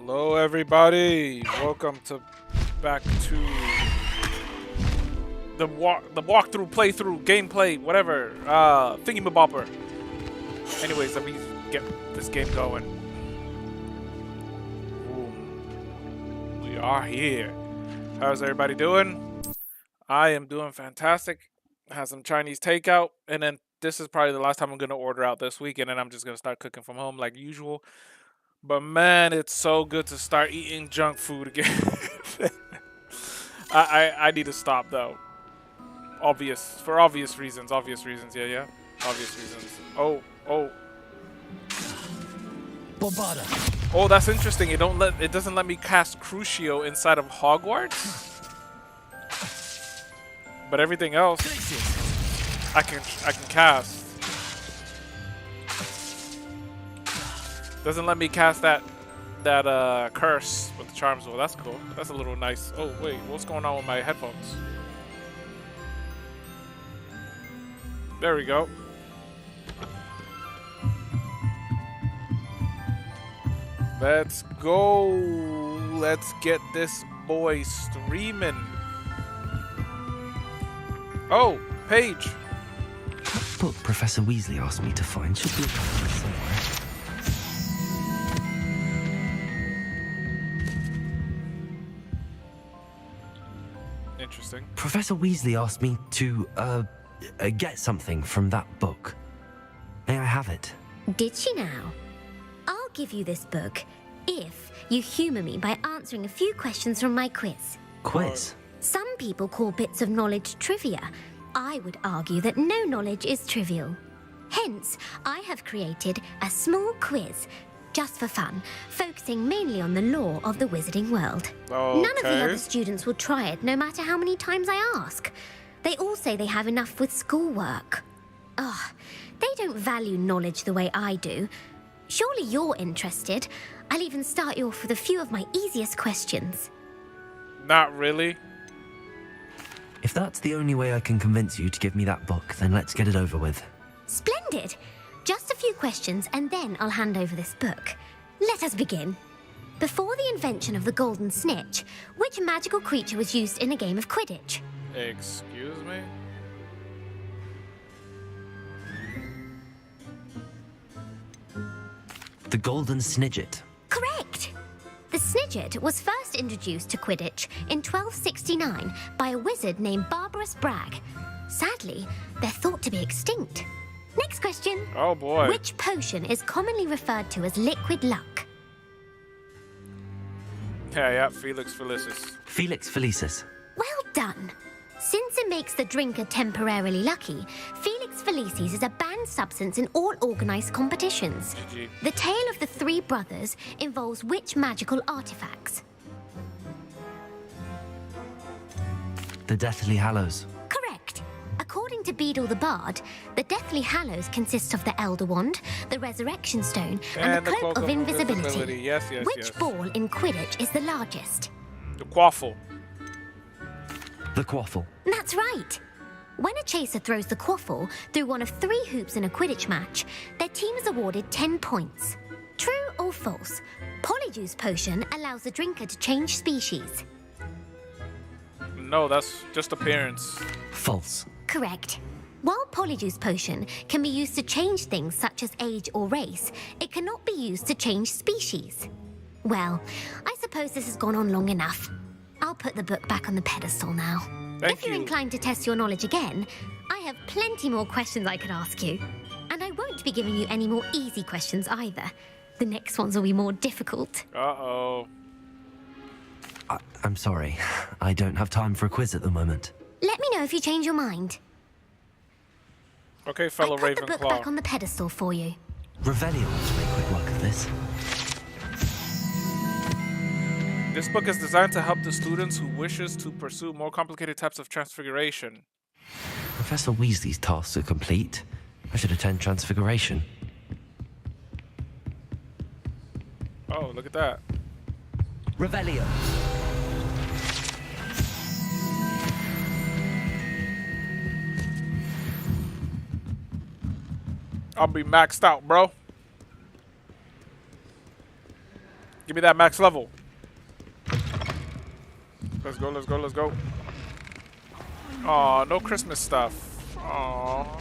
Hello, everybody. Welcome back to the walkthrough, playthrough, gameplay, whatever. Thingamabopper. Anyways, let me get this game going. Boom. We are here. How's everybody doing? I am doing fantastic. Had some Chinese takeout, and then this is probably the last time I'm gonna order out this weekend, and I'm just gonna start cooking from home like usual. But man, it's so good to start eating junk food again. I need to stop though. For obvious reasons. Obvious reasons. Yeah. Obvious reasons. Oh. Bobada. Oh, that's interesting. It doesn't let me cast Crucio inside of Hogwarts. But everything else I can cast. Doesn't let me cast that curse with the charms. Well, that's cool. That's a little nice. Oh wait, what's going on with my headphones? There we go. Let's go. Let's get this boy streaming. Oh, Paige. What book Professor Weasley asked me to find should be somewhere. Interesting. Professor Weasley asked me to, get something from that book. May I have it? Did she now? I'll give you this book if you humour me by answering a few questions from my quiz. Quiz? Some people call bits of knowledge trivia. I would argue that no knowledge is trivial. Hence, I have created a small quiz just for fun, focusing mainly on the lore of the wizarding world. Okay. None of the other students will try it, no matter how many times I ask. They all say they have enough with schoolwork. They don't value knowledge the way I do. Surely you're interested. I'll even start you off with a few of my easiest questions. Not really. If that's the only way I can convince you to give me that book, then let's get it over with. Splendid! Just a few questions and then I'll hand over this book. Let us begin. Before the invention of the golden snitch, which magical creature was used in a game of Quidditch? Excuse me? The Golden Snidget. Correct! The Snidget was first introduced to Quidditch in 1269 by a wizard named Barbarous Bragg. Sadly, they're thought to be extinct. Next question. Oh boy. Which potion is commonly referred to as liquid luck? Yeah, Felix Felicis. Felix Felicis. Well done. Since it makes the drinker temporarily lucky, Felix Felicis is a banned substance in all organized competitions. GG. The tale of the three brothers involves which magical artifacts? The Deathly Hallows. Correct. According to Beedle the Bard, the Deathly Hallows consist of the Elder Wand, the Resurrection Stone, and the Cloak of Invisibility. Yes. Which ball in Quidditch is the largest? The quaffle. The Quaffle. That's right. When a chaser throws the quaffle through one of 3 hoops in a Quidditch match, their team is awarded 10 points. True or false? Polyjuice Potion allows the drinker to change species. No, that's just appearance. False. Correct. While Polyjuice Potion can be used to change things such as age or race, it cannot be used to change species. Well, I suppose this has gone on long enough. I'll put the book back on the pedestal now. If you're inclined to test your knowledge again, I have plenty more questions I could ask you. And I won't be giving you any more easy questions either. The next ones will be more difficult. Uh-oh. I'm sorry. I don't have time for a quiz at the moment. Let me know if you change your mind. Okay, fellow I put the book back Ravenclaw. on the pedestal for you. Revelio to make quick work of this. This book is designed to help the students who wishes to pursue more complicated types of transfiguration. Professor Weasley's tasks are complete. I should attend Transfiguration. Oh, look at that. Revelio. I'll be maxed out, bro. Give me that max level. Let's go, let's go, let's go. Aw, no Christmas stuff. Aw.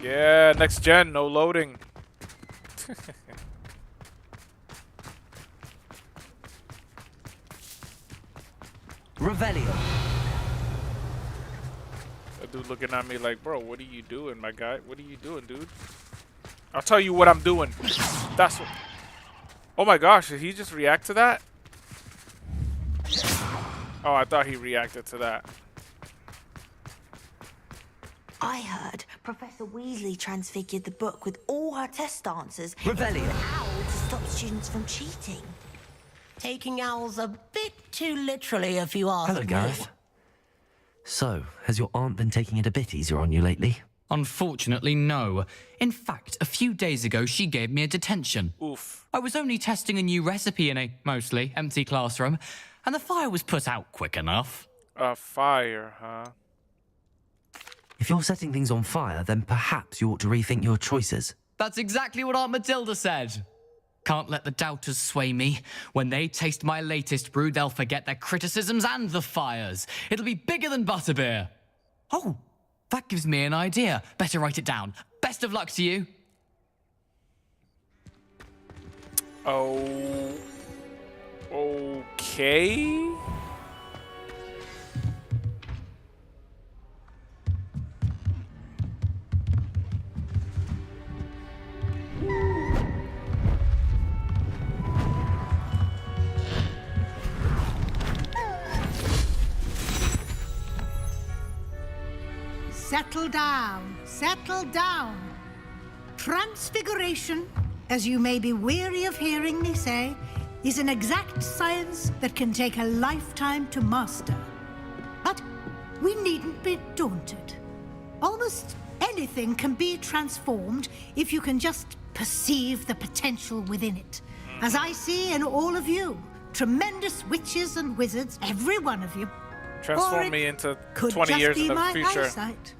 Yeah, next gen, no loading. Revelio. That dude looking at me like, bro, what are you doing, my guy? What are you doing, dude? I'll tell you what I'm doing. That's what. Oh my gosh, did he just react to that? Oh, I thought he reacted to that. I heard Professor Weasley transfigured the book with all her test answers. Revelio. How to stop students from cheating. Taking owls a bit too literally, if you ask Hello, me. Gareth. So, has your aunt been taking it a bit easier on you lately? Unfortunately, no. In fact, a few days ago, she gave me a detention. Oof. I was only testing a new recipe in a mostly empty classroom, and the fire was put out quick enough. A fire, huh? If you're setting things on fire, then perhaps you ought to rethink your choices. That's exactly what Aunt Matilda said. Can't let the doubters sway me. When they taste my latest brew, they'll forget their criticisms and the fires. It'll be bigger than butterbeer. Oh, that gives me an idea. Better write it down. Best of luck to you. Oh. Okay. Settle down, settle down. Transfiguration, as you may be weary of hearing me say, is an exact science that can take a lifetime to master. But we needn't be daunted. Almost anything can be transformed if you can just perceive the potential within it. As I see in all of you, tremendous witches and wizards, every one of you. Or Transform it me into could 20 just years be in the my future. eyesight.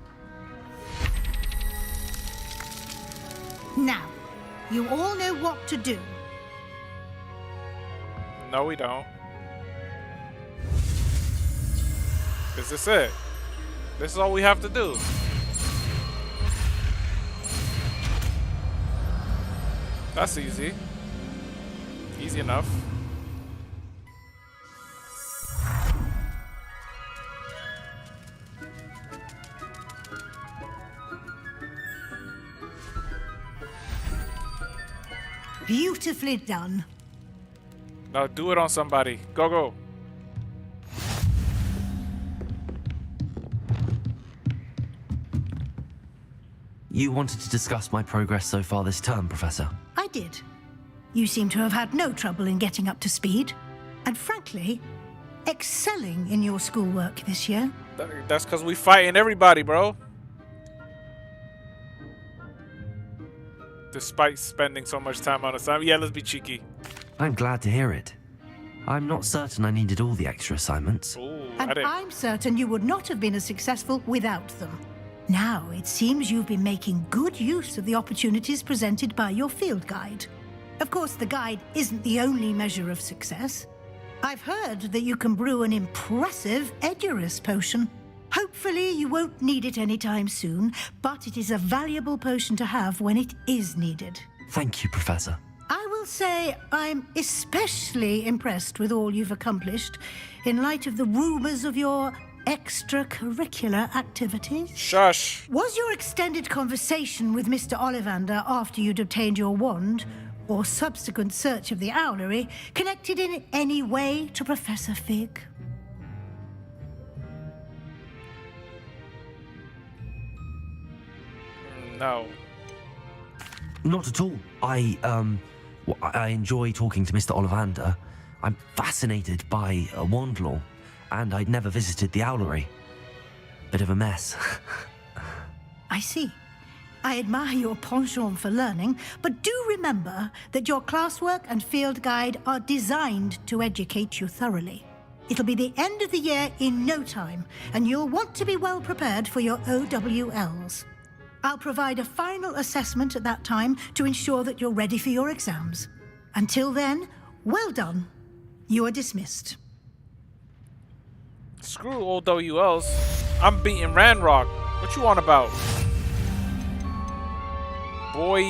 Now, you all know what to do. No, we don't. Is this it? This is all we have to do. That's easy. Easy enough. Beautifully done. Now do it on somebody. Go, go. You wanted to discuss my progress so far this term, Professor. I did. You seem to have had no trouble in getting up to speed. And frankly, excelling in your schoolwork this year. That's because we fighting everybody, bro. Despite spending so much time on assignment. Yeah, let's be cheeky. I'm glad to hear it. I'm not certain I needed all the extra assignments. Ooh, And I'm certain you would not have been as successful without them. Now, it seems you've been making good use of the opportunities presented by your field guide. Of course, the guide isn't the only measure of success. I've heard that you can brew an impressive Edurus potion. Hopefully, you won't need it anytime soon, but it is a valuable potion to have when it is needed. Thank you, Professor. I will say I'm especially impressed with all you've accomplished in light of the rumors of your extracurricular activities. Shush. Was your extended conversation with Mr. Ollivander after you'd obtained your wand, or subsequent search of the owlery, connected in any way to Professor Fig? No. Not at all. I enjoy talking to Mr. Ollivander. I'm fascinated by wand law, and I'd never visited the owlery. Bit of a mess. I see. I admire your penchant for learning, but do remember that your classwork and field guide are designed to educate you thoroughly. It'll be the end of the year in no time, and you'll want to be well prepared for your OWLs. I'll provide a final assessment at that time to ensure that you're ready for your exams. Until then, well done. You are dismissed. Screw old WLs. I'm beating Ranrock. What you on about? Boy.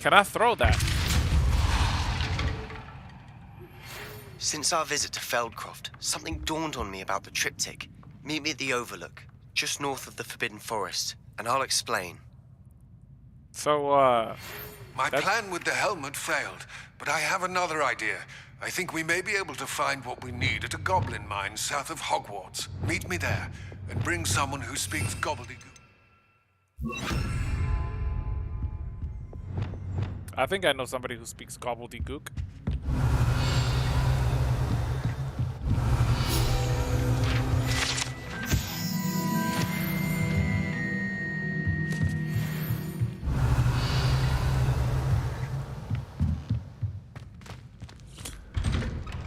Can I throw that? Since our visit to Feldcroft, something dawned on me about the triptych. Meet me at the Overlook, just north of the Forbidden Forest, and I'll explain. So, My plan with the helmet failed, but I have another idea. I think we may be able to find what we need at a goblin mine south of Hogwarts. Meet me there, and bring someone who speaks gobbledygook. I think I know somebody who speaks gobbledygook.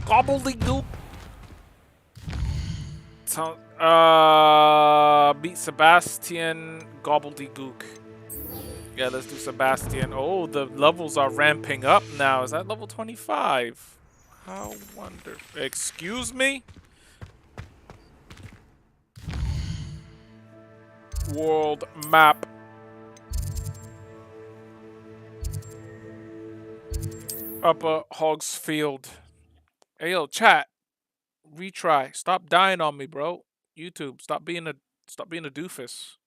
Gobbledygook. So, beat Sebastian Gobbledygook. Yeah, let's do Sebastian. Oh, the levels are ramping up now. Is that level 25? How wonderful. Excuse me? World map. Upper Hogs Field. Hey, yo, chat. Retry. Stop dying on me, bro. YouTube, stop being a doofus.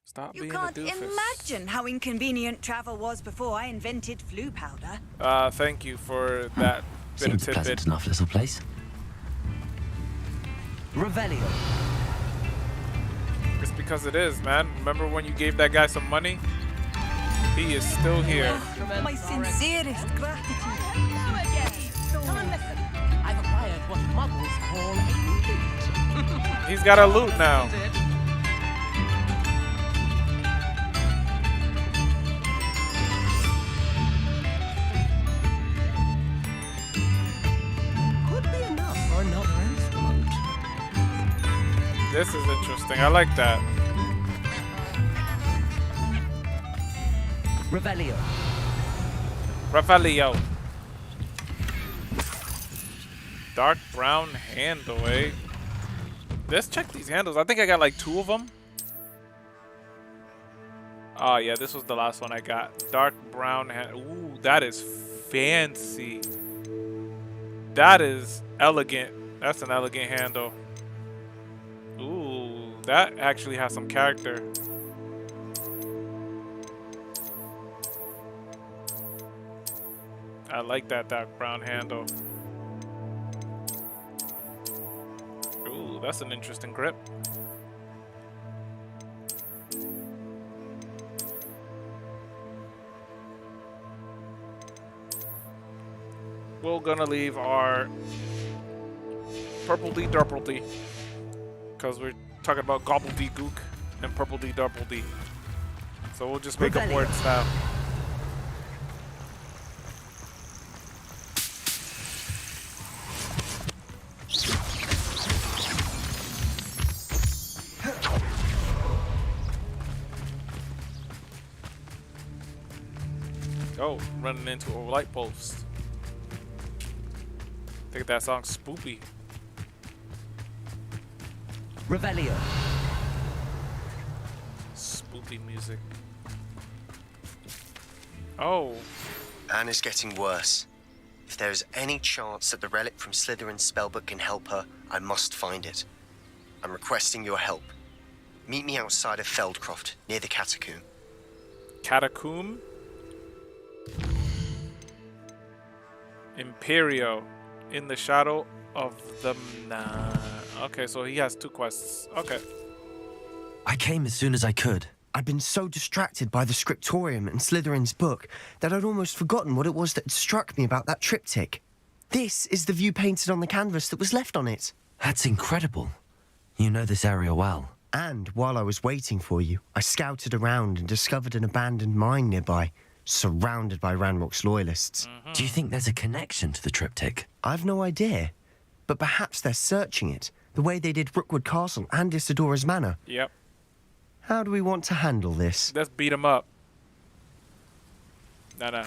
Stop You being can't a doofus. imagine how inconvenient travel was before I invented flu powder. Thank you for that bit of Seems a tidbit. pleasant enough little place. Revelio. It's because it is, man. Remember when you gave that guy some money? He is still here. My sincerest gratitude. Hello again. Come and listen. I've acquired what muggles call a loot. He's got a loot now. Could be enough for another instrument. This is interesting. I like that. Revelio. Ravelio. Dark brown handle, eh? Let's check these handles. I think I got like 2 of them. Oh, yeah, this was the last one I got. Dark brown handle. Ooh, that is fancy. That is elegant. That's an elegant handle. Ooh, that actually has some character. I like that dark brown handle. Ooh, that's an interesting grip. We're gonna leave our purpledy durpledy because we're talking about gobbledygook and purpledy durpledy. So we'll just make up words now. Oh, running into a light post. I think that song's spoopy. Revelio. Spoopy music. Oh. Anne is getting worse. If there is any chance that the relic from Slytherin's spellbook can help her, I must find it. I'm requesting your help. Meet me outside of Feldcroft, near the catacomb. Catacomb? Imperio. In the shadow of the... Nah. Okay, so he has 2 quests. Okay. I came as soon as I could. I'd been so distracted by the scriptorium and Slytherin's book that I'd almost forgotten what it was that had struck me about that triptych. This is the view painted on the canvas that was left on it. That's incredible. You know this area well. And while I was waiting for you, I scouted around and discovered an abandoned mine nearby, surrounded by Ranrock's loyalists. Do you think there's a connection to the triptych? I've no idea, but perhaps they're searching it, the way they did Rookwood Castle and Isidora's Manor. Yep. How do we want to handle this? Let's beat them up. No.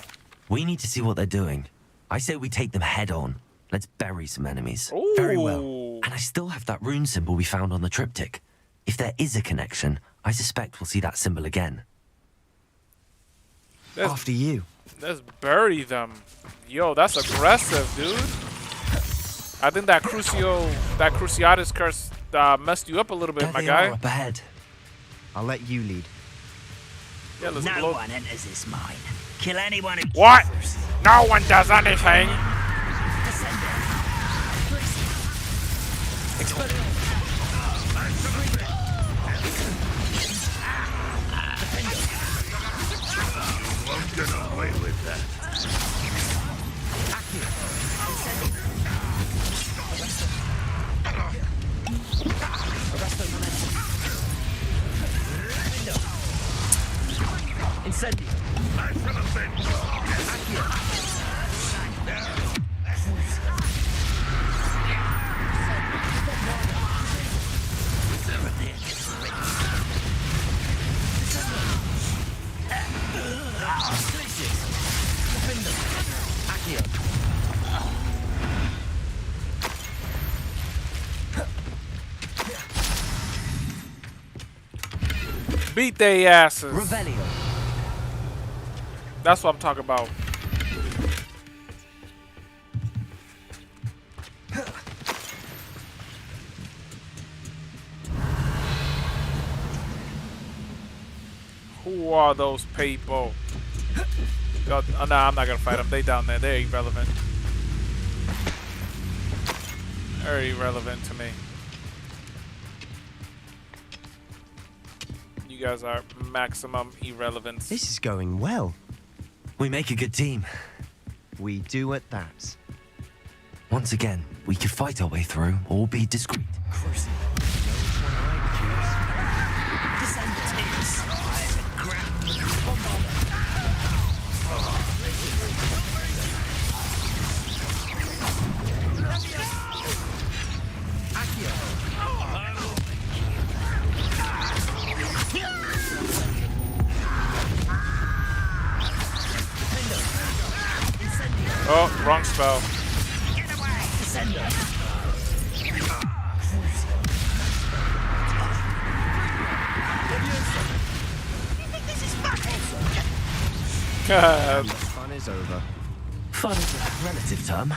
We need to see what they're doing. I say we take them head on. Let's bury some enemies. Ooh. Very well. And I still have that rune symbol we found on the triptych. If there is a connection, I suspect we'll see that symbol again. After you. Let's bury them. Yo, that's aggressive, dude. I think that Cruciatus curse messed you up a little bit, There my they guy. are up ahead. I'll let you lead. Yeah, let's No blow. one enters this mine. Kill anyone who What? chooses. No one does anything. Won't get away with that. Incendio. I shall avenge Beat they asses. Revelio. That's what I'm talking about. Who are those people? No, I'm not gonna fight them. They down there. They're irrelevant. They're irrelevant to me. You guys are maximum irrelevance. This is going well. We make a good team. We do at that. Once again, we could fight our way through or be discreet. Oh, wrong spell. God. Fun is over. Fun is a relative term.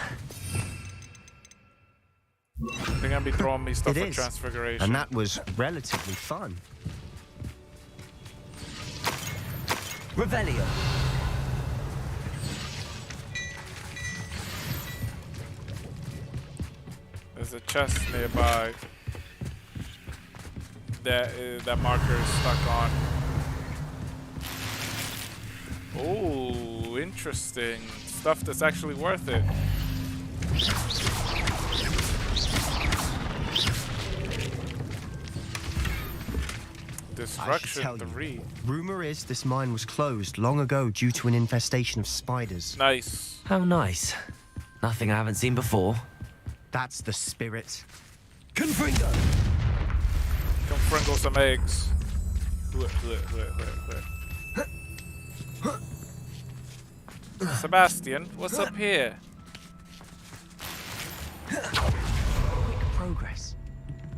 They're gonna be throwing me stuff It for is. transfiguration. And that was relatively fun. Revelio. There's a chest nearby that marker is stuck on. Oh, interesting. Stuff that's actually worth it. Destruction 3. Rumor is this mine was closed long ago due to an infestation of spiders. Nice. How nice. Nothing I haven't seen before. That's the spirit. Confringo. Come sprinkle some eggs. Sebastian, what's up here? Quick progress.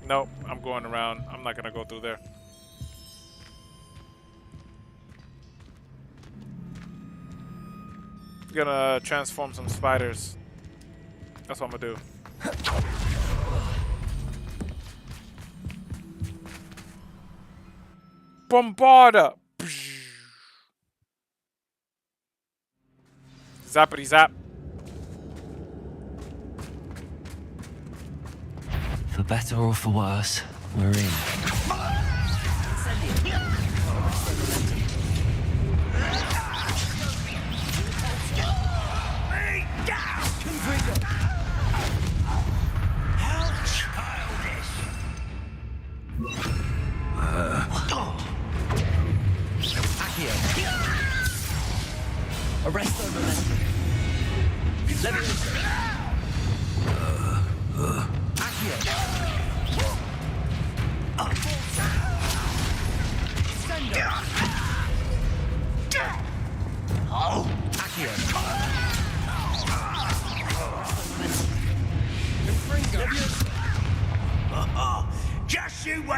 Nope, I'm going around. I'm not gonna go through there. Gonna transform some spiders. That's what I'm gonna do. Bombarda! Zappity zap. For better or for worse, we're in. Arresto momentum.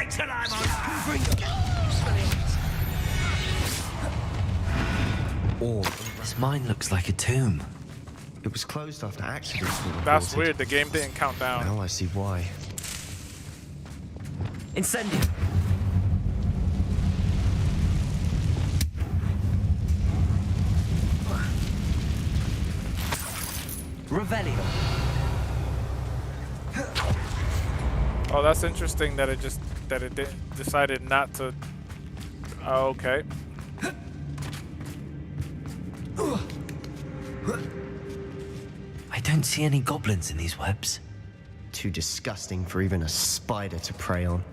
till I'm on. Oh, this mine looks like a tomb. It was closed after accidents were reported. That's weird. The game didn't count down. Now I see why. Incendio. Revelio. Oh, that's interesting that it decided not to. Oh, okay. I don't see any goblins in these webs. Too disgusting for even a spider to prey on.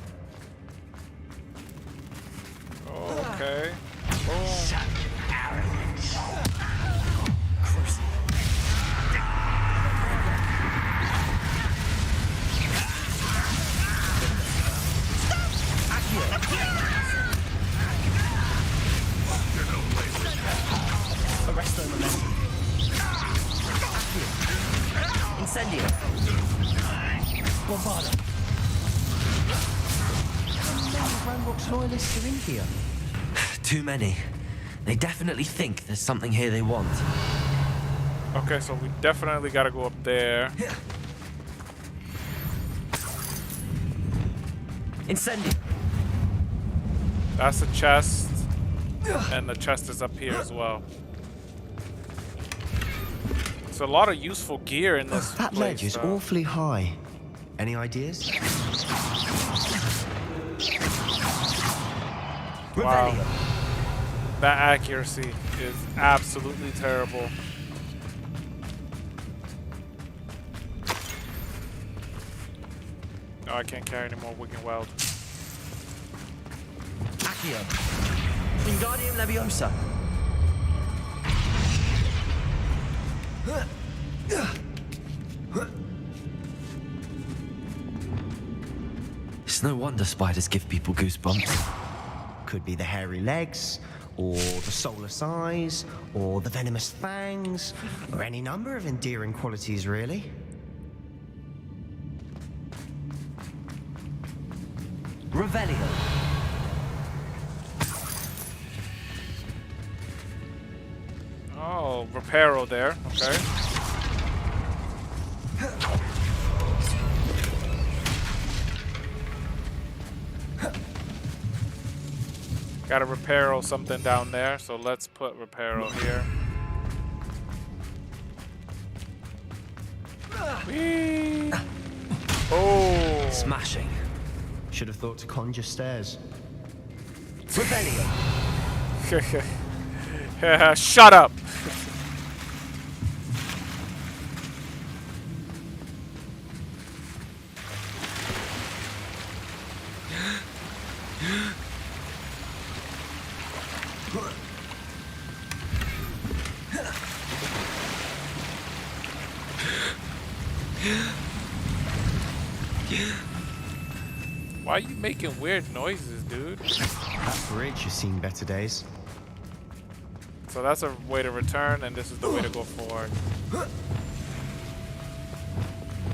Okay. Incendio. Bombarda. Ranrock's loyalists are in here. Too many. They definitely think there's something here they want. Okay, so we definitely gotta go up there. Incendio. That's a chest. And the chest is up here as well. There's a lot of useful gear in this That place, ledge is though. awfully high. Any ideas? Wow. That accuracy is absolutely terrible. No, I can't carry any more Wicked Weld. Accio. Wingardium Leviosa. It's no wonder spiders give people goosebumps. Could be the hairy legs, or the soulless eyes, or the venomous fangs, or any number of endearing qualities, really. Revelio. Oh, Reparo there. Okay. Got a Reparo something down there, so let's put Reparo here. Whee! Oh! Smashing. Should have thought to conjure stairs. Revelio. Shut up! Why are you making weird noises, dude? That bridge has seen better days. So that's a way to return, and this is the way to go forward.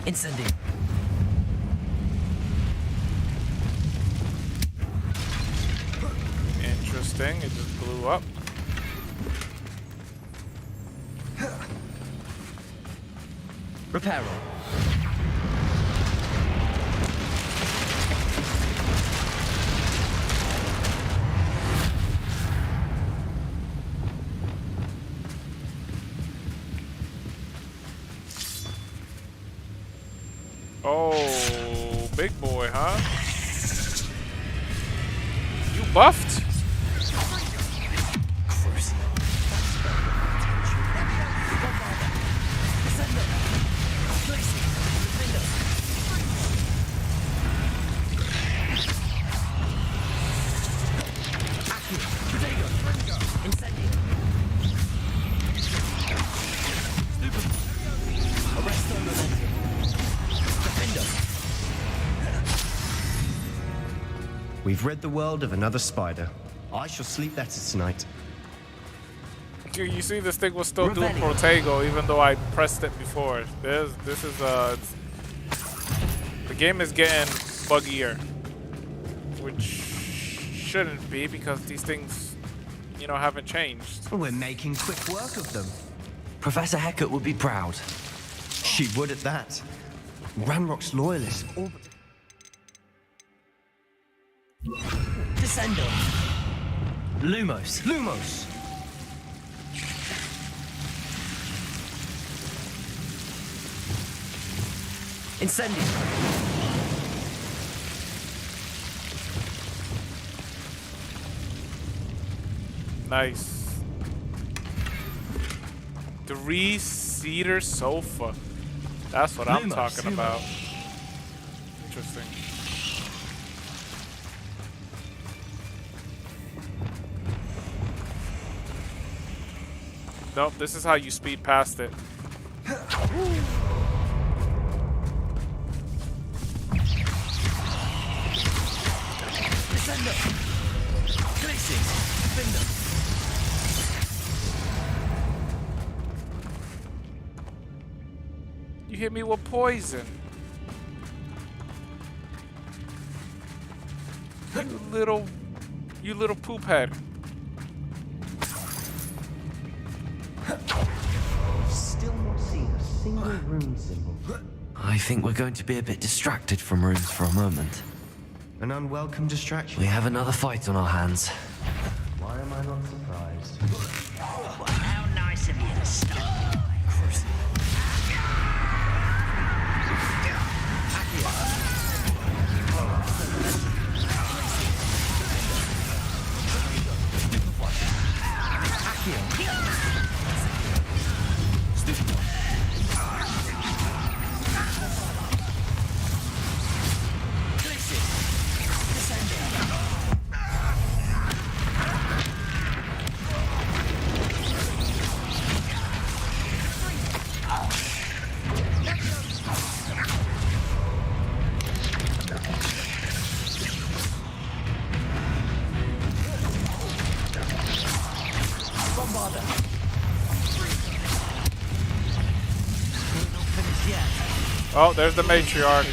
Incendio. Interesting, it just blew up. Reparo. Oh, big boy, huh? You buffed? We've rid the world of another spider. I shall sleep better tonight. Dude, you see this thing was still doing Protego even though I pressed it before. The game is getting buggier. shouldn't be because these things, you know, haven't changed. We're making quick work of them. Professor Hecat would be proud. She would at that. Ranrock's loyalists all but... Descendo. Lumos. Lumos. Incendio. Nice. 3-seater sofa. That's what I'm talking about. Interesting. Nope, this is how you speed past it. You hit me with poison. You little poop head. Still not seen a single rune symbol. I think we're going to be a bit distracted from runes for a moment. An unwelcome distraction. We have another fight on our hands. Why am I not surprised? Well, how nice of you to stop. Oh, there's the matriarch.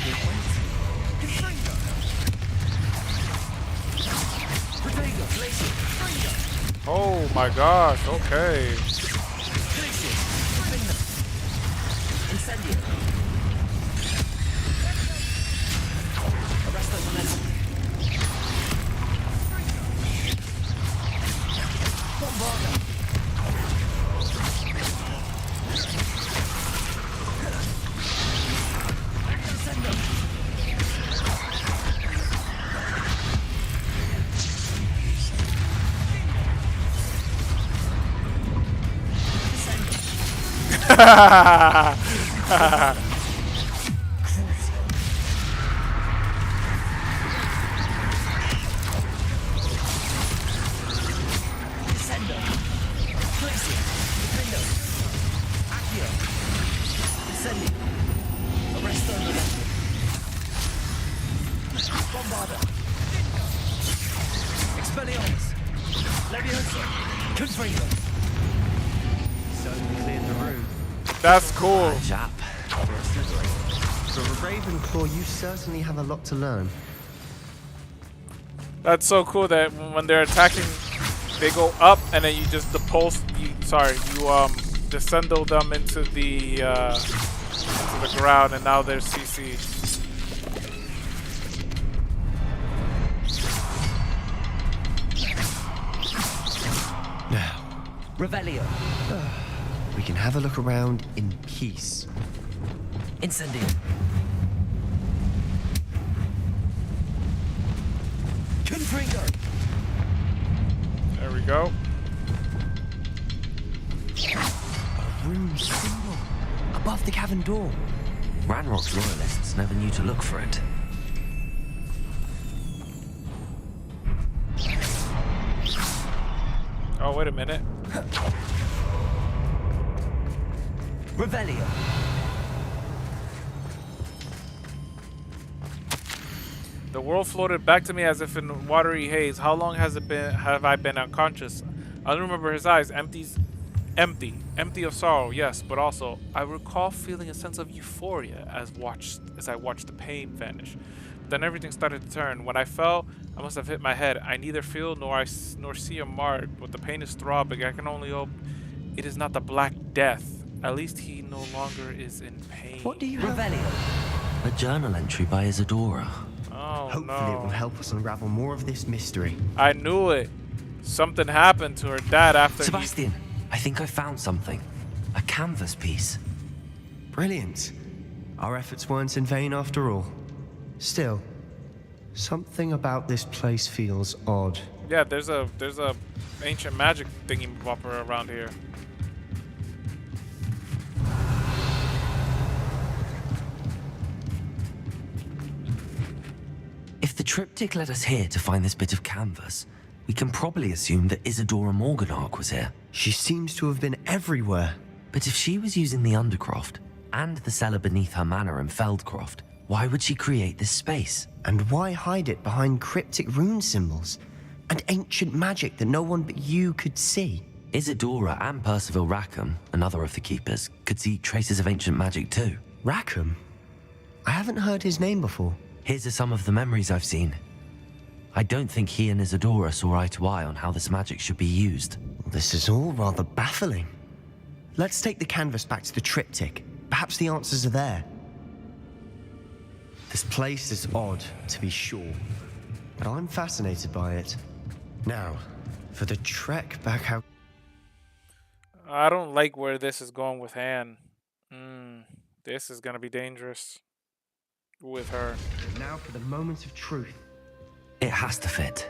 Oh my gosh, okay. That's cool. Chap. For a ravenclaw, you certainly have a lot to learn. That's so cool that when they're attacking, they go up and then you just descendo them into the ground, and now they're CC. Now, Revelio. We can have a look around in peace. Incendio. Confringo. There we go. A rune symbol above the cavern door. Ranrock's loyalists never knew to look for it. Oh, wait a minute. Revelio. The world floated back to me as if in watery haze. How long have I been unconscious? I don't remember his eyes. Empty of sorrow, yes, but also I recall feeling a sense of euphoria as I watched the pain vanish. Then everything started to turn. When I fell, I must have hit my head. I neither feel nor see a mark, but the pain is throbbing. I can only hope it is not the Black Death. At least he no longer is in pain. What do you have? Revelio. A journal entry by Isadora. Oh, Hopefully it will no. help us unravel more of this mystery. I knew it. Something happened to her dad after Sebastian, I think I found something. A canvas piece. Brilliant. Our efforts weren't in vain after all. Still, something about this place feels odd. Yeah, there's a ancient magic thingy bopper around here. If the triptych led us here to find this bit of canvas, we can probably assume that Isadora Morganach was here. She seems to have been everywhere. But if she was using the Undercroft and the cellar beneath her manor in Feldcroft, why would she create this space? And why hide it behind cryptic rune symbols and ancient magic that no one but you could see? Isadora and Percival Rackham, another of the keepers, could see traces of ancient magic too. Rackham? I haven't heard his name before. Here are some of the memories I've seen. I don't think he and Isadora saw eye to eye on how this magic should be used. This is all rather baffling. Let's take the canvas back to the triptych. Perhaps the answers are there. This place is odd, to be sure, but I'm fascinated by it. Now, for the trek back out... I don't like where this is going with Han. This is gonna be dangerous with her. Now for the moment of truth. It has to fit.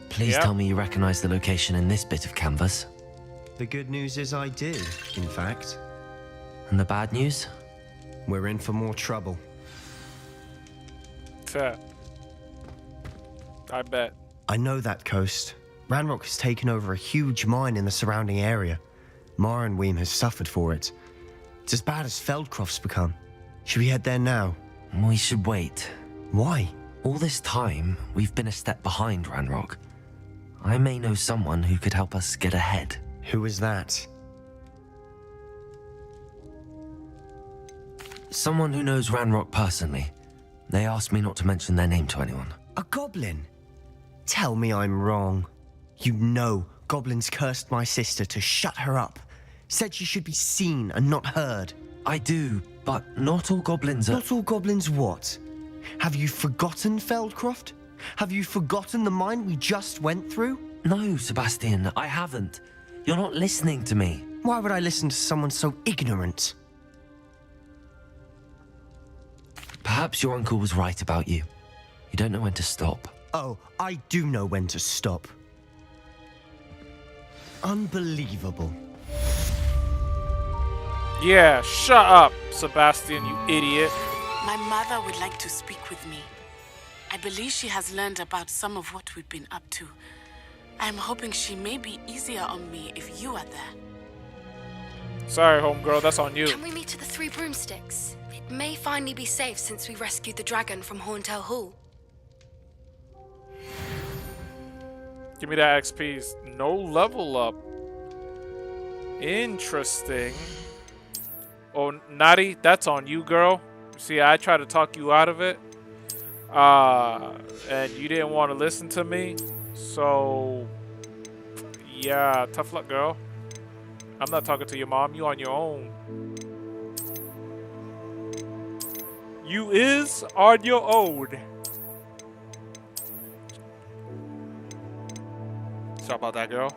Please tell me you recognize the location in this bit of canvas. The good news is I do, in fact. And the bad news? We're in for more trouble. I bet. I know that coast. Ranrock has taken over a huge mine in the surrounding area. Marenweem has suffered for it. It's as bad as Feldcroft's become. Should we head there now? We should wait. Why? All this time, we've been a step behind Ranrock. I may know someone who could help us get ahead. Who is that? Someone who knows Ranrock personally. They asked me not to mention their name to anyone. A goblin? Tell me I'm wrong. You know goblins cursed my sister to shut her up. Said she should be seen and not heard. I do, but not all goblins are... Not all goblins what? Have you forgotten Feldcroft? Have you forgotten the mine we just went through? No, Sebastian, I haven't. You're not listening to me. Why would I listen to someone so ignorant? Perhaps your uncle was right about you. You don't know when to stop. Oh, I do know when to stop. Unbelievable. Yeah, shut up, Sebastian, you idiot. My mother would like to speak with me. I believe she has learned about some of what we've been up to. I am hoping she may be easier on me if you are there. Sorry, homegirl, that's on you. Can we meet at the Three Broomsticks? It may finally be safe since we rescued the dragon from Horntail Hall. Give me that XP's no level up. Interesting. Oh, Nadi, that's on you, girl. See, I tried to talk you out of it. And you didn't want to listen to me. So, yeah, tough luck, girl. I'm not talking to your mom. You on your own. You is on your own. Sorry about that, girl.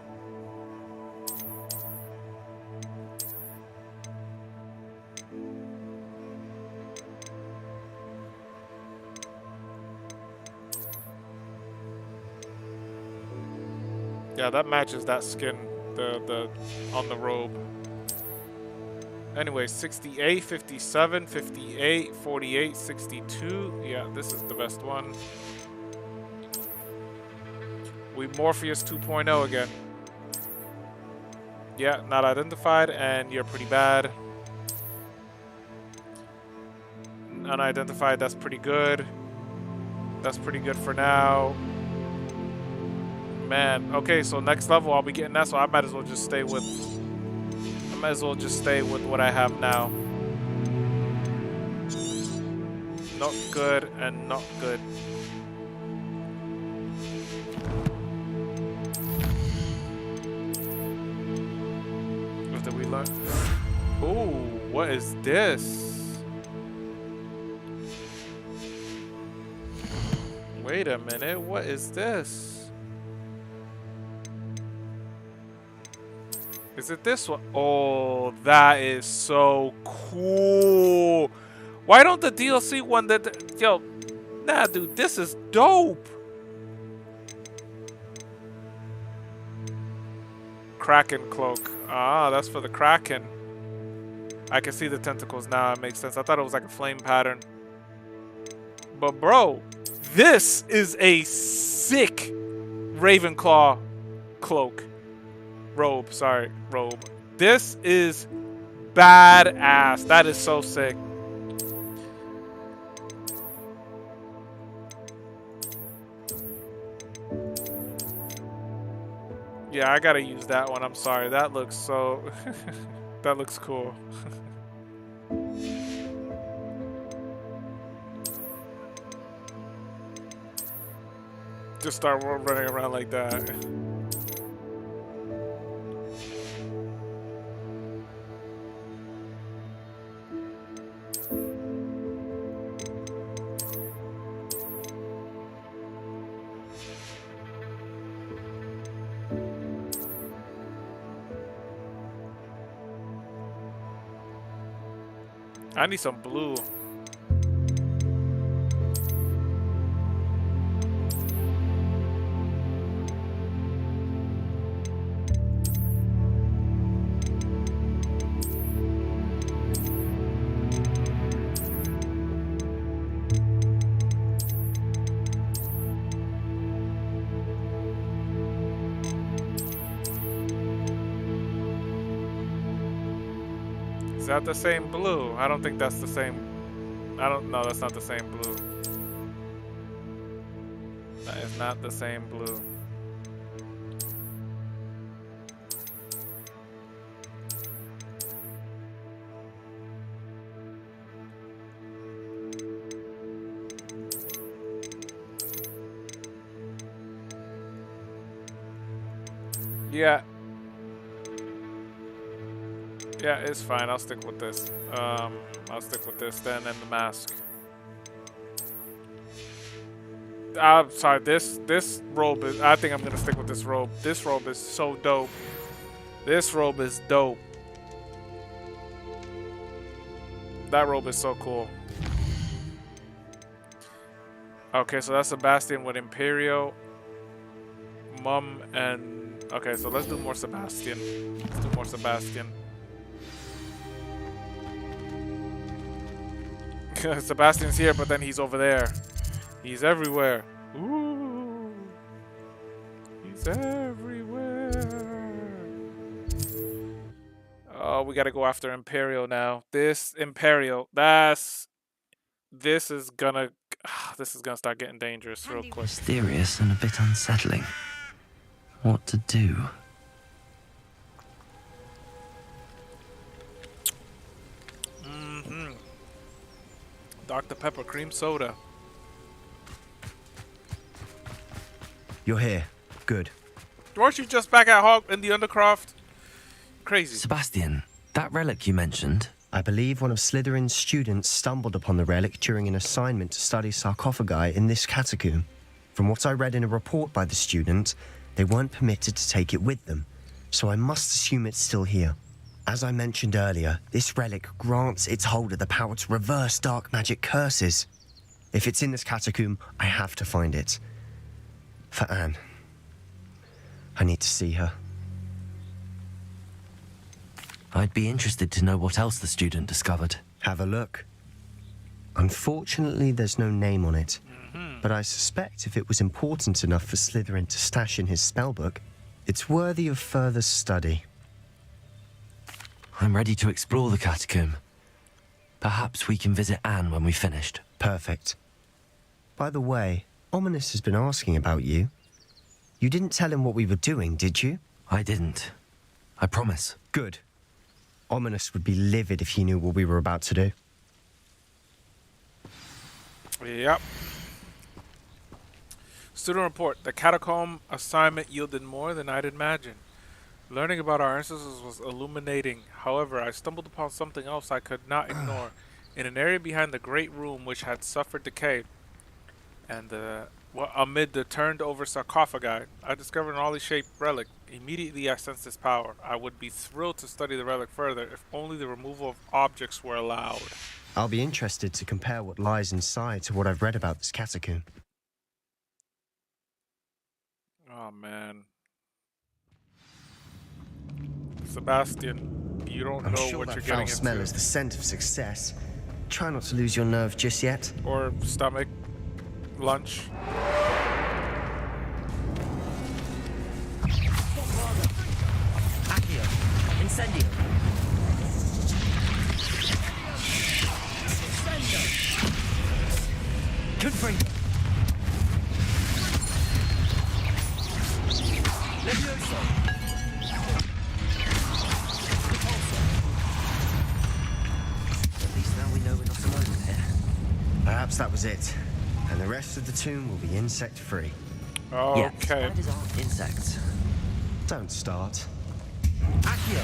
Yeah, that matches that skin, the on the robe. Anyway, 68, 57, 58, 48, 62. Yeah, this is the best one. We Morpheus 2.0 again. Yeah, not identified, and you're pretty bad. Unidentified, that's pretty good. That's pretty good for now. Man, okay, so next level I'll be getting that, so I might as well just stay with what I have now. Not good and not good. What did we learn? Ooh, what is this? Wait a minute, what is this? Is it this one? Oh, that is so cool. Why don't the DLC one that... Yo, nah, dude, this is dope. Kraken cloak. Ah, that's for the Kraken. I can see the tentacles now. It makes sense. I thought it was like a flame pattern. But bro, this is a sick Ravenclaw cloak. Robe, sorry, robe. This is badass. That is so sick. Yeah, I gotta use that one. I'm sorry. That looks so... that looks cool. Just start running around like that. I need some blue. Is that the same blue? I don't think that's the same. I don't know. That's not the same blue. That is not the same blue. Yeah. Yeah, it's fine. I'll stick with this. I'll stick with this then and the mask. I'm sorry. This robe is. I think I'm gonna stick with this robe. This robe is so dope. This robe is dope. That robe is so cool. Okay, so that's Sebastian with Imperio, Mum, and okay. So let's do more Sebastian. Let's do more Sebastian. Sebastian's here, but then he's over there. He's everywhere. Ooh. He's everywhere. Oh, we gotta go after Imperial now. This Imperial, this is gonna start getting dangerous real quick. Mysterious and a bit unsettling. What to do? Dr. Pepper cream soda. You're here. Good. Weren't you just back at in the Undercroft? Crazy. Sebastian, that relic you mentioned. I believe one of Slytherin's students stumbled upon the relic during an assignment to study sarcophagi in this catacomb. From what I read in a report by the student, they weren't permitted to take it with them, so I must assume it's still here. As I mentioned earlier, this relic grants its holder the power to reverse dark magic curses. If it's in this catacomb, I have to find it. For Anne. I need to see her. I'd be interested to know what else the student discovered. Have a look. Unfortunately, there's no name on it. But I suspect if it was important enough for Slytherin to stash in his spellbook, it's worthy of further study. I'm ready to explore the catacomb. Perhaps we can visit Anne when we've finished. Perfect. By the way, Ominous has been asking about you. You didn't tell him what we were doing, did you? I didn't. I promise. Good. Ominous would be livid if he knew what we were about to do. Yep. Student report. The catacomb assignment yielded more than I'd imagined. Learning about our ancestors was illuminating. However, I stumbled upon something else I could not ignore. In an area behind the great room which had suffered decay, and amid the turned-over sarcophagi, I discovered an oddly shaped relic. Immediately I sensed its power. I would be thrilled to study the relic further if only the removal of objects were allowed. I'll be interested to compare what lies inside to what I've read about this catacomb. Oh, man. Sebastian, you don't know I'm sure what that you're foul getting smell into. is the scent of success. Try not to lose your nerve just yet. Or stomach. Lunch. Accio. Incendio. Confringo. Levioso. At least now we know we're not alone here. Perhaps that was it. And the rest of the tomb will be insect-free. Okay. Yeah, spiders aren't insects. Don't start. Accio.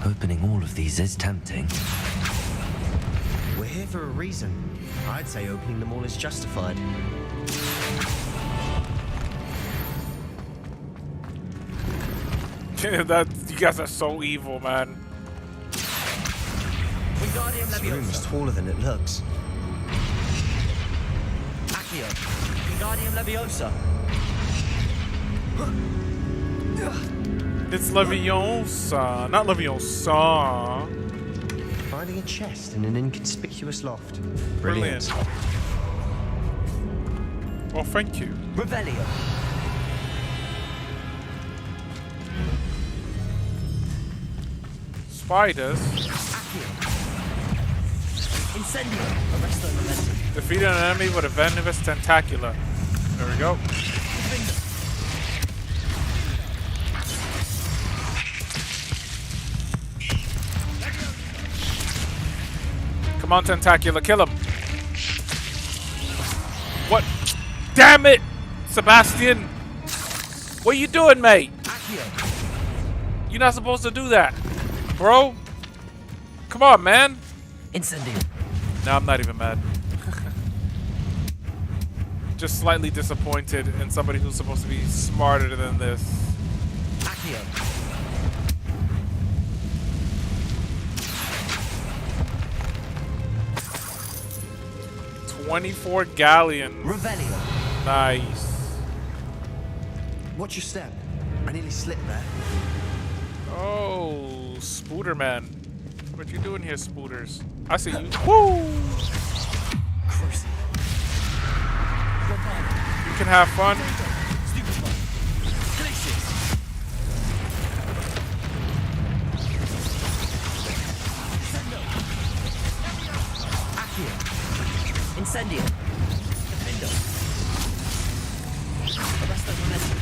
Opening all of these is tempting. We're here for a reason. I'd say opening them all is justified. That you guys are so evil, man. This room is taller than it looks. Accio. Wingardium Leviosa. It's Leviosa, not Leviosa. Finding a chest in an inconspicuous loft. Brilliant. Well, thank you. Revelio. Spiders. Incendio. Arresto momentum. Defeated an enemy with a venomous tentacula. There we go. Come on, tentacula, kill him. What? Damn it, Sebastian! What are you doing, mate? You're not supposed to do that, bro. Come on, man. Incendio. No, I'm not even mad. Just slightly disappointed in somebody who's supposed to be smarter than this. Accio. 24 galleons. Revelio. Nice. Watch your step. I nearly slipped there. Oh, Spooderman. What you doing here, Spooters? I see you. Woo! You can have fun. Incendio. Defendo. Arresto momentum.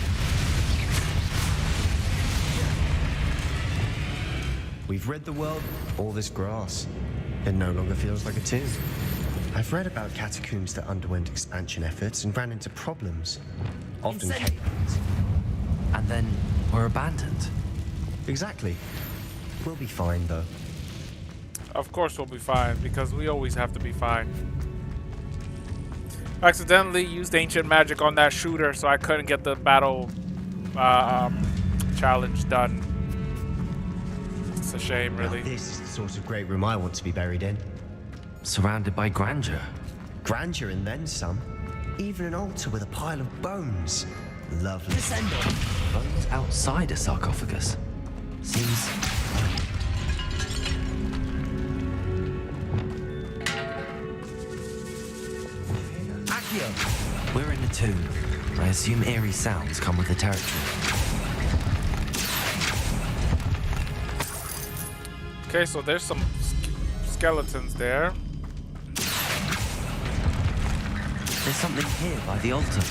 We've rid the world of all this grass. It no longer feels like a tomb. I've read about catacombs that underwent expansion efforts and ran into problems. Often Incendio. And then were abandoned. Exactly. We'll be fine, though. Of course we'll be fine, because we always have to be fine. I accidentally used ancient magic on that shooter, so I couldn't get the battle challenge done. It's a shame, really. Now this is the sort of great room I want to be buried in. Surrounded by grandeur. Grandeur and then some. Even an altar with a pile of bones. Lovely. Bones outside a sarcophagus. Seems... Accio. We're in a tomb. I assume eerie sounds come with the territory. Okay, so there's some skeletons there. There's something here by the altar.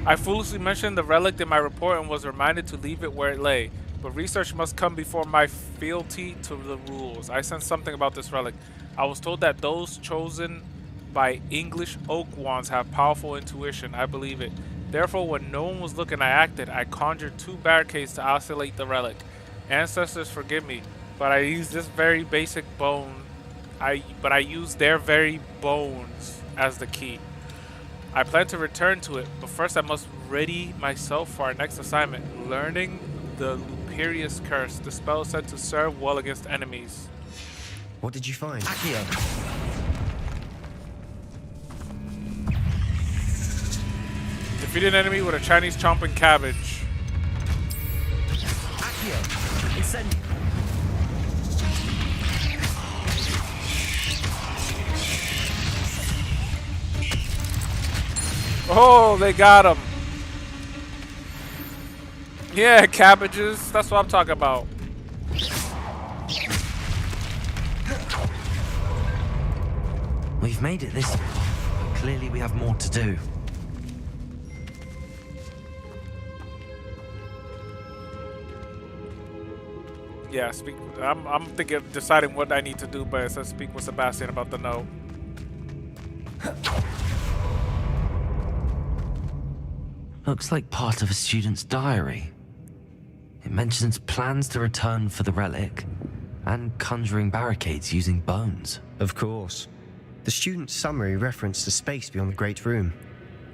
I foolishly mentioned the relic in my report and was reminded to leave it where it lay. But research must come before my fealty to the rules. I sensed something about this relic. I was told that those chosen by English oak wands have powerful intuition. I believe it. Therefore, when no one was looking, I acted. I conjured 2 barricades to isolate the relic. Ancestors, forgive me, but I used this very basic bone. I used their very bones as the key. I plan to return to it, but first I must ready myself for our next assignment, learning the Luperius Curse, the spell said to serve well against enemies. What did you find? Accio. Defeat an enemy with a Chinese chomping cabbage. Accio. Incendio. Oh, they got him. Yeah, cabbages. That's what I'm talking about. We've made it this far, but clearly we have more to do. Yeah, speak. I'm thinking of deciding what I need to do, but it says speak with Sebastian about the note. Looks like part of a student's diary. It mentions plans to return for the relic and conjuring barricades using bones. Of course. The student's summary referenced a space beyond the Great Room,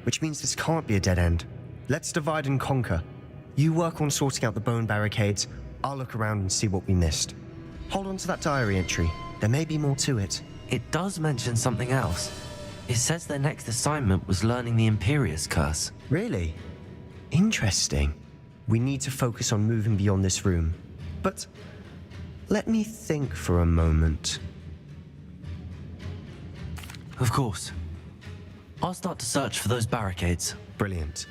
which means this can't be a dead end. Let's divide and conquer. You work on sorting out the bone barricades. I'll look around and see what we missed. Hold on to that diary entry. There may be more to it. It does mention something else. It says their next assignment was learning the Imperius Curse. Really? Interesting. We need to focus on moving beyond this room. But let me think for a moment. Of course. I'll start to search for those barricades. Brilliant.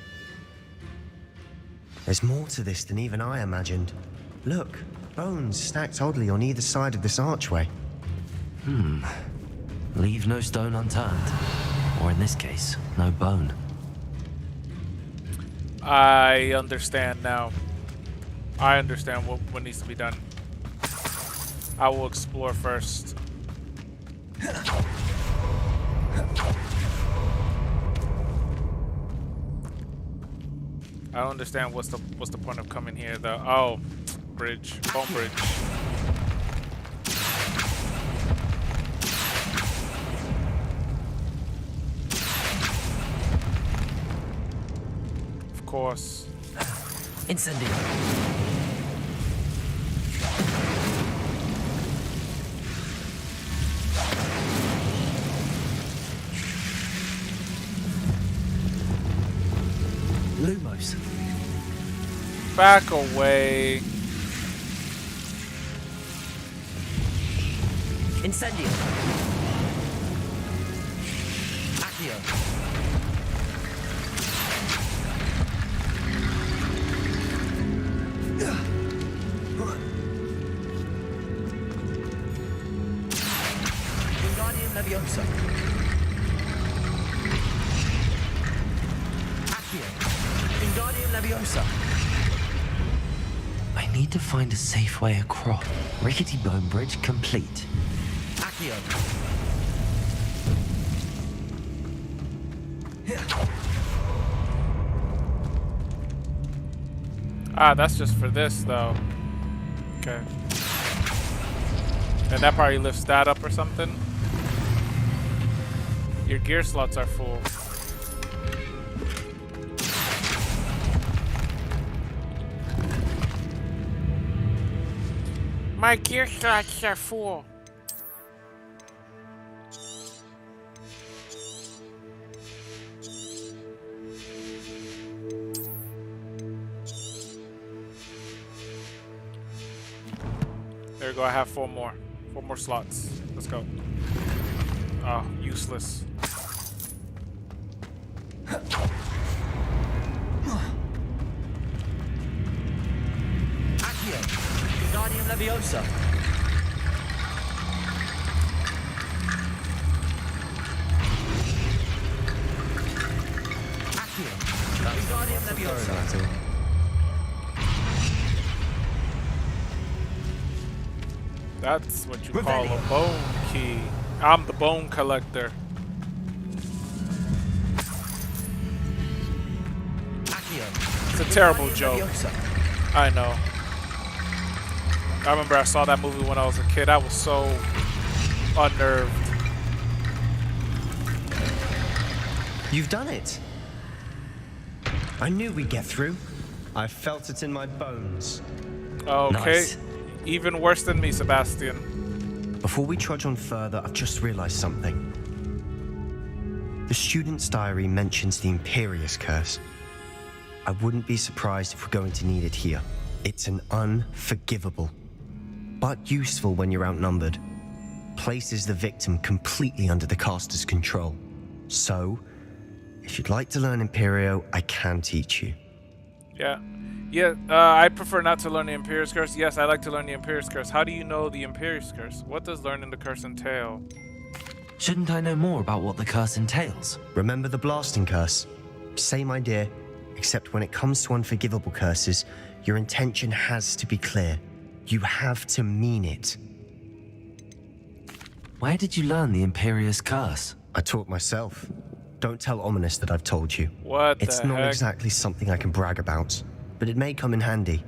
There's more to this than even I imagined. Look, bones stacked oddly on either side of this archway. Leave no stone unturned. Or in this case, no bone. I understand now. I understand what needs to be done. I will explore first. I don't understand what's the point of coming here though. Oh, bridge, bone bridge. Of course. Incendio. Lumos. Back away. Incendio. Accio. Wingardium Leviosa. Accio. Wingardium Leviosa. I need to find a safe way across. Rickety bone bridge complete. Accio. Ah, that's just for this though. Okay. And that probably lifts that up or something. Your gear slots are full. My gear slots are full. There we go, I have 4 more. 4 more slots. Let's go. Oh, useless. Accio. Wingardium Leviosa. Accio. Wingardium Leviosa. That's what you call a bone key. I'm the bone collector. It's a terrible joke. I know. I remember I saw that movie when I was a kid. I was so unnerved. You've done it. I knew we'd get through. I felt it in my bones. Okay. Nice. Even worse than me, Sebastian. Before we trudge on further, I've just realized something. The student's diary mentions the Imperious Curse. I wouldn't be surprised if we're going to need it here. It's an unforgivable, but useful when you're outnumbered. Places the victim completely under the caster's control. So, if you'd like to learn Imperio, I can teach you. Yeah. I prefer not to learn the Imperious Curse. Yes, I like to learn the Imperious Curse. How do you know the Imperious Curse? What does learning the curse entail? Shouldn't I know more about what the curse entails? Remember the blasting curse? Same idea, except when it comes to unforgivable curses, your intention has to be clear. You have to mean it. Where did you learn the Imperious Curse? I taught myself. Don't tell Ominous that I've told you. What It's the not heck? exactly something I can brag about, but it may come in handy.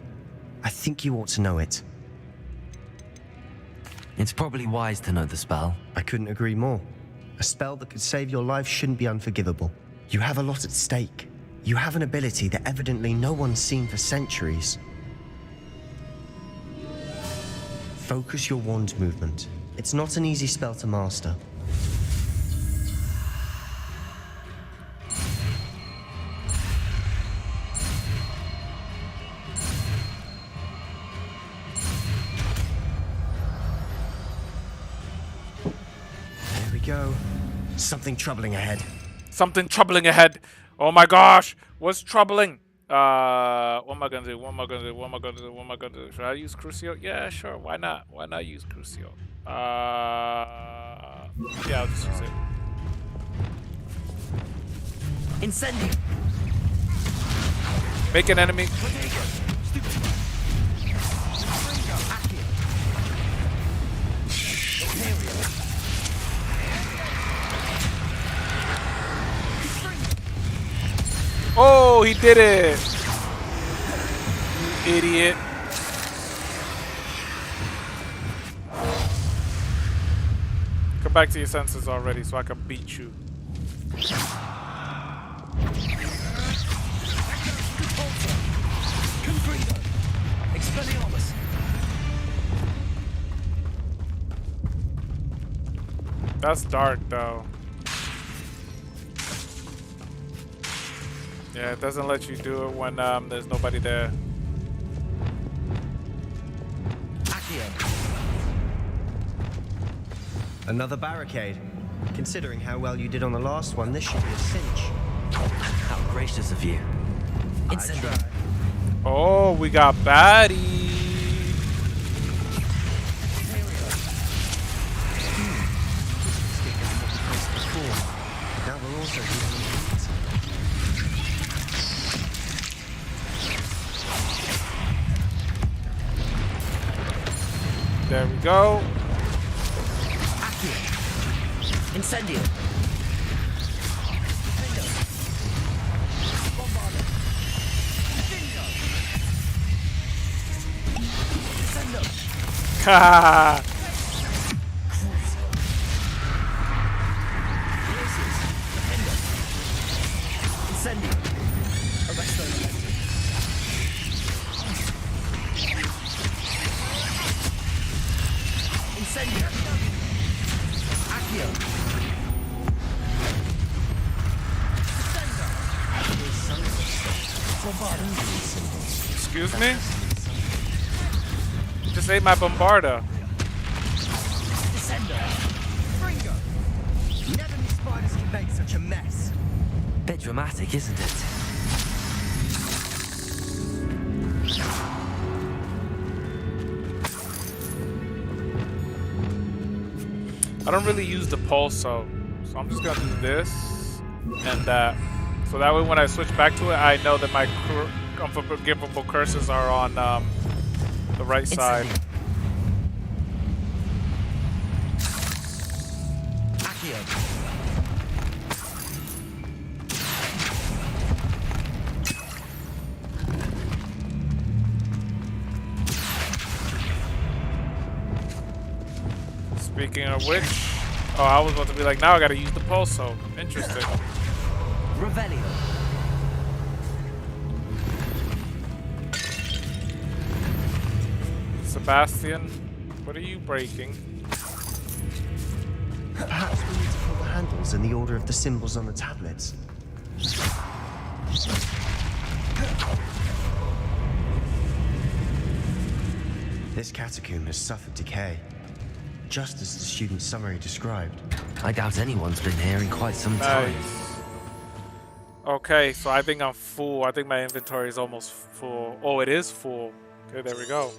I think you ought to know it. It's probably wise to know the spell. I couldn't agree more. A spell that could save your life shouldn't be unforgivable. You have a lot at stake. You have an ability that evidently no one's seen for centuries. Focus your wand movement. It's not an easy spell to master. There we go. Something troubling ahead. Something troubling ahead. Oh my gosh. What's troubling? What am I gonna do? What am I gonna do? What am I gonna do? What am I gonna do? Should I use Crucio? Yeah, sure. Why not? Why not use Crucio? Yeah, I'll just use it. Incendio. Make an enemy. Oh, he did it! You idiot. Come back to your senses already so I can beat you. That's dark though. Yeah, it doesn't let you do it when there's nobody there. Another barricade. Considering how well you did on the last one, this should be a cinch. How gracious of you. Incendio. Oh, we got baddie. Now we're also There we go. Incendio. Haha. Excuse me? You just ate my bombarda. Never knew spiders could make such a mess. Bit dramatic, isn't it? I don't really use the pulso, so I'm just gonna do this and that. So that way when I switch back to it, I know that my unforgivable curses are on the right side. Speaking of which, oh, I was about to be like, now I gotta use the pulso. Interesting. Revelio. Sebastian, what are you breaking? Perhaps we need to pull the handles in the order of the symbols on the tablets. This catacomb has suffered decay, just as the student's summary described. I doubt anyone's been here in quite some time. Nice. Okay, so I think I'm full. I think my inventory is almost full. Oh, it is full. Okay, there we go.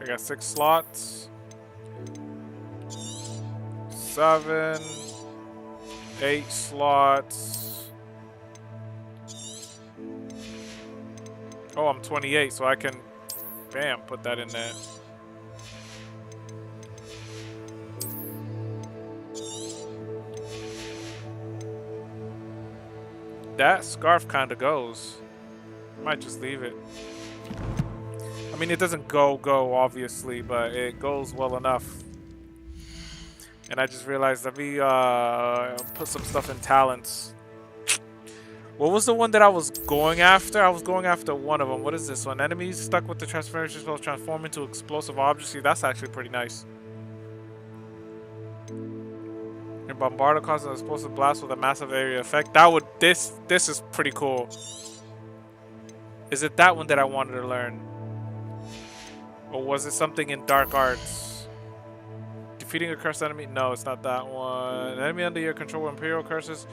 I got 6 slots. 7, 8 slots. Oh, I'm 28, so I can, bam, put that in there. That scarf kind of goes. Might just leave it. I mean, it doesn't go, obviously, but it goes well enough. And I just realized that we put some stuff in talents. What was the one that I was going after? I was going after one of them. What is this one? Enemies stuck with the transformation spell transform into explosive objects. See, that's actually pretty nice. And bombard causes an explosive blast with a massive area effect. That would this is pretty cool. Is it that one that I wanted to learn? Or was it something in dark arts? Defeating a cursed enemy? No, it's not that one. An enemy under your control with Imperial curses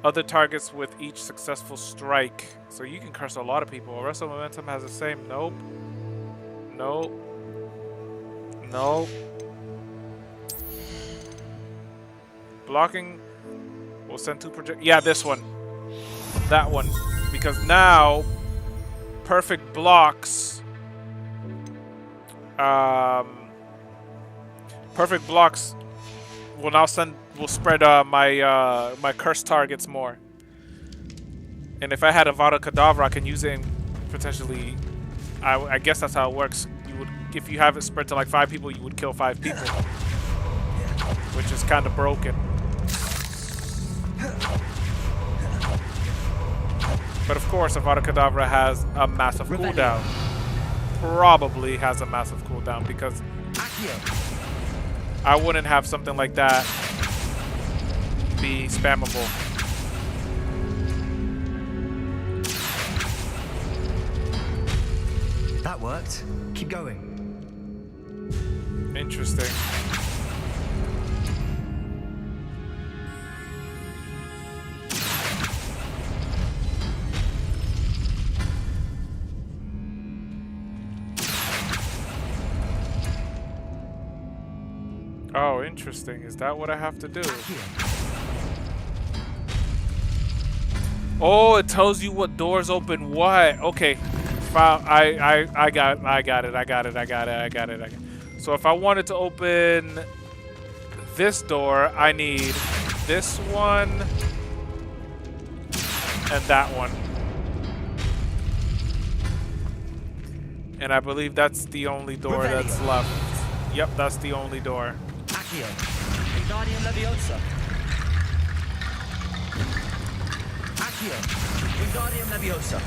other targets with each successful strike. So you can curse a lot of people. Arrest of Momentum has the same. Nope. Nope. Nope. Blocking will send 2 project. Yeah, this one. That one. Because now perfect blocks. Perfect blocks will now spread my cursed targets more. And if I had a Vada Kedavra, I can use it and potentially. I guess that's how it works. You would, if you have it spread to like 5 people, you would kill 5 people, which is kind of broken. But of course, a Vada Kedavra has a massive cooldown. Probably has a massive cooldown because I wouldn't have something like that be spammable. That worked. Keep going. Interesting. Oh, interesting. Is that what I have to do? Oh, it tells you what doors open what. Okay. I got it. So if I wanted to open this door, I need this one and that one. And I believe that's the only door that's left. Yep, that's the only door. Accio. Wingardium Leviosa. Accio. Wingardium Leviosa.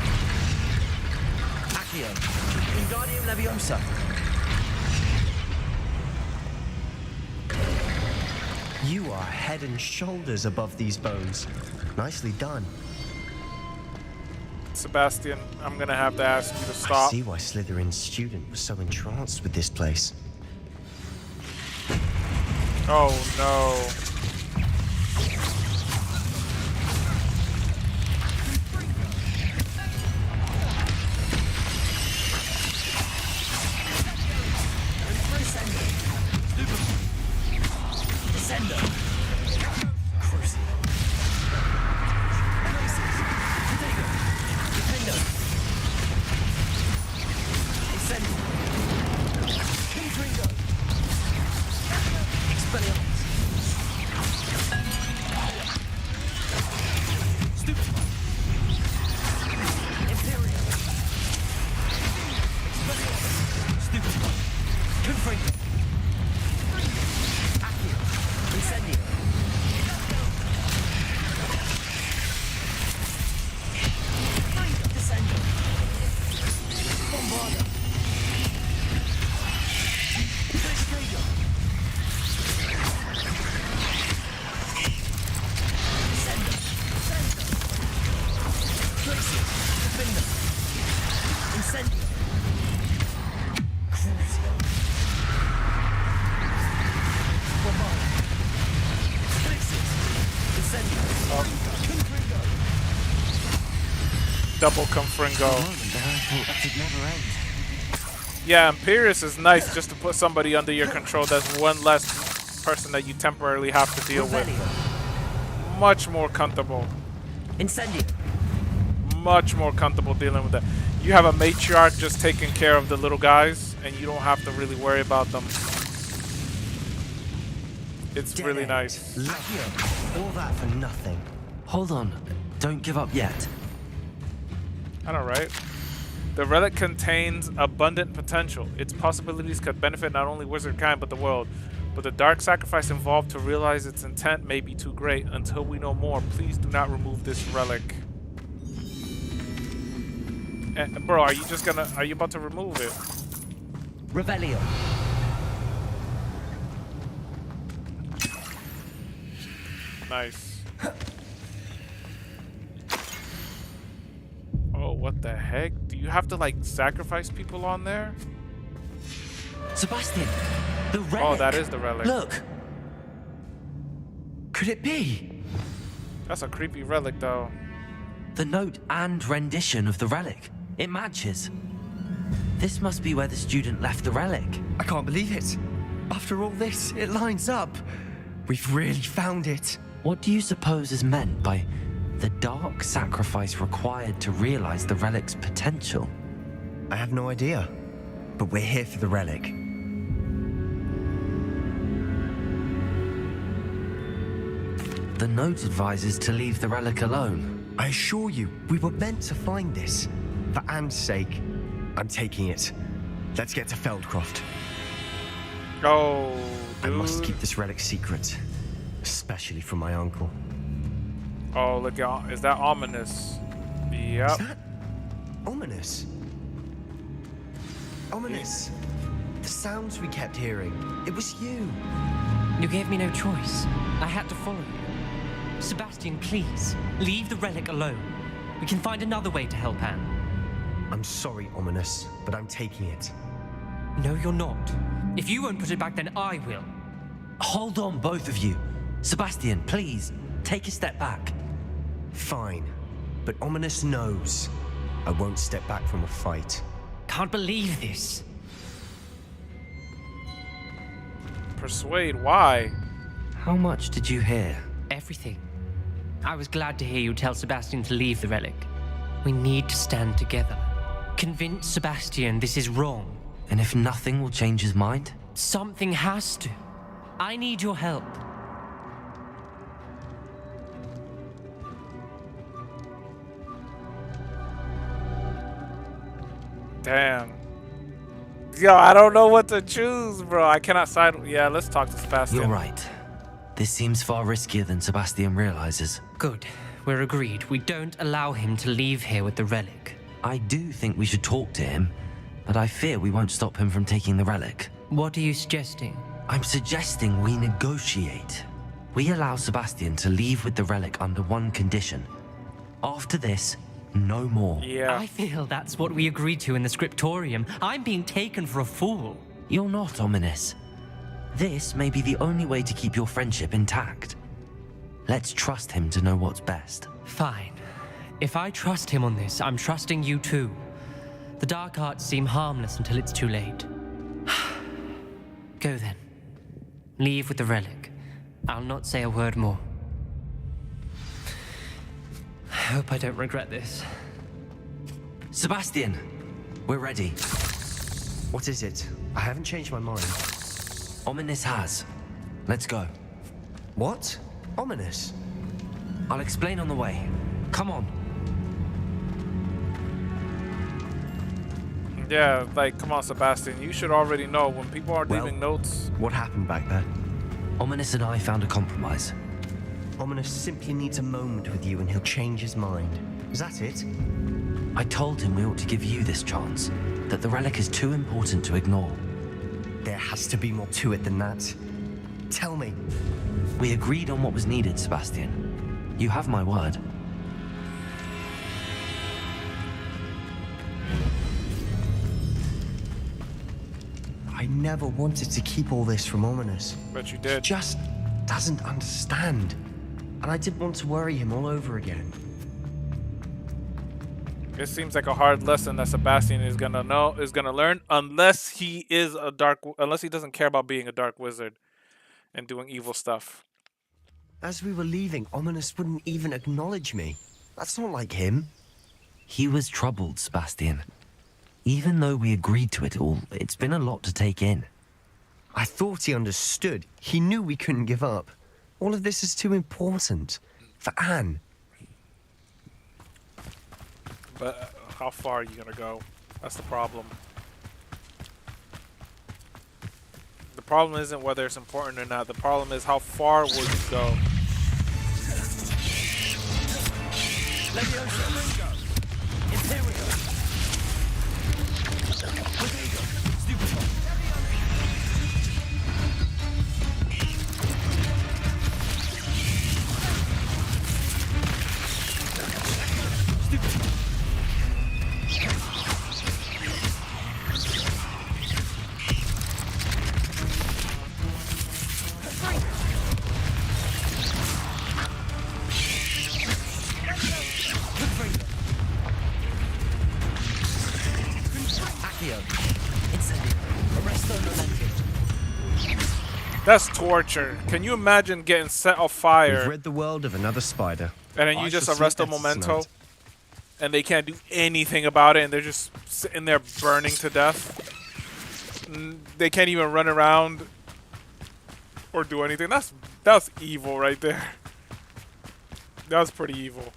Accio. Wingardium Leviosa. You are head and shoulders above these bones. Nicely done. Sebastian, I'm gonna have to ask you to stop. I see why Slytherin's student was so entranced with this place. Oh no. Defender. Crucial. Places. Potato. Defender. Incendio. Confringo. Expelliarmus. Stupefy. Imperial. Expelliarmus. Stupefy. Confringo. Accio. Incendio. Descendo. Bombarda. Descendo. Descendo. Places. Defender. Incendio. Crucio. Bombarda. Places. Incendio. Confringo. Double Confringo. I thought that would never end. Yeah, Imperius is nice just to put somebody under your control. That's one less person that you temporarily have to deal with. Much more comfortable. Incendio. Much more comfortable dealing with that. You have a matriarch just taking care of the little guys, and you don't have to really worry about them. It's really nice. All that for nothing. Hold on. Don't give up yet. I know, right? The relic contains abundant potential. Its possibilities could benefit not only wizard kind, but the world. But the dark sacrifice involved to realize its intent may be too great. Until we know more, please do not remove this relic. Bro, are you about to remove it? Revelio. Nice. Oh, what the heck? Do you have to, like, sacrifice people on there? Sebastian, the relic. Oh, that is the relic. Look. Could it be? That's a creepy relic, though. The note and rendition of the relic. It matches. This must be where the student left the relic. I can't believe it. After all this, it lines up. We've really found it. What do you suppose is meant by the dark sacrifice required to realize the relic's potential? I have no idea. But we're here for the relic. The note advises to leave the relic alone. I assure you, we were meant to find this. For Anne's sake, I'm taking it. Let's get to Feldcroft. Oh, I dude. must keep this relic secret. Especially from my uncle. Oh, look, y'all. Is that ominous? Yep. Is that ominous? Ominous. The sounds we kept hearing. It was you. You gave me no choice. I had to follow you. Sebastian, please, leave the relic alone. We can find another way to help Anne. I'm sorry, Ominous, but I'm taking it. No, you're not. If you won't put it back, then I will. Hold on, both of you. Sebastian, please, take a step back. Fine, but Ominous knows I won't step back from a fight. Can't believe this. Persuade, why? How much did you hear? Everything. I was glad to hear you tell Sebastian to leave the relic. We need to stand together. Convince Sebastian this is wrong. And if nothing will change his mind? Something has to. I need your help. Damn. Yo, I don't know what to choose, bro. I cannot side. Yeah, let's talk to Sebastian. You're right. This seems far riskier than Sebastian realizes. Good. We're agreed. We don't allow him to leave here with the relic. I do think we should talk to him, but I fear we won't stop him from taking the relic. What are you suggesting? I'm suggesting we negotiate. We allow Sebastian to leave with the relic under one condition. After this, no more. Yeah. I feel that's what we agreed to in the scriptorium. I'm being taken for a fool. You're not, Ominous. This may be the only way to keep your friendship intact. Let's trust him to know what's best. Fine. If I trust him on this, I'm trusting you too. The dark arts seem harmless until it's too late. Go then. Leave with the relic. I'll not say a word more. I hope I don't regret this. Sebastian, we're ready. What is it? I haven't changed my mind. Ominous has. Let's go. What? Ominous? I'll explain on the way. Come on. Yeah, like, come on, Sebastian. You should already know when people are leaving notes. What happened back there? Ominous and I found a compromise. Ominous simply needs a moment with you and he'll change his mind. Is that it? I told him we ought to give you this chance, that the relic is too important to ignore. There has to be more to it than that. Tell me. We agreed on what was needed, Sebastian. You have my word. I never wanted to keep all this from Ominous. But you did. He just doesn't understand. And I didn't want to worry him all over again. It seems like a hard lesson that Sebastian is gonna learn, unless he doesn't care about being a dark wizard and doing evil stuff. As we were leaving, Ominous wouldn't even acknowledge me. That's not like him. He was troubled, Sebastian. Even though we agreed to it all, it's been a lot to take in. I thought he understood. He knew we couldn't give up. All of this is too important. For Anne. But how far are you gonna go? That's the problem. The problem isn't whether it's important or not. The problem is how far will you go? That's torture. Can you imagine getting set on fire? We've rid the world of another spider. And then you just arrest a memento, and they can't do anything about it, and they're just sitting there burning to death. They can't even run around or do anything. That's evil right there. That was pretty evil.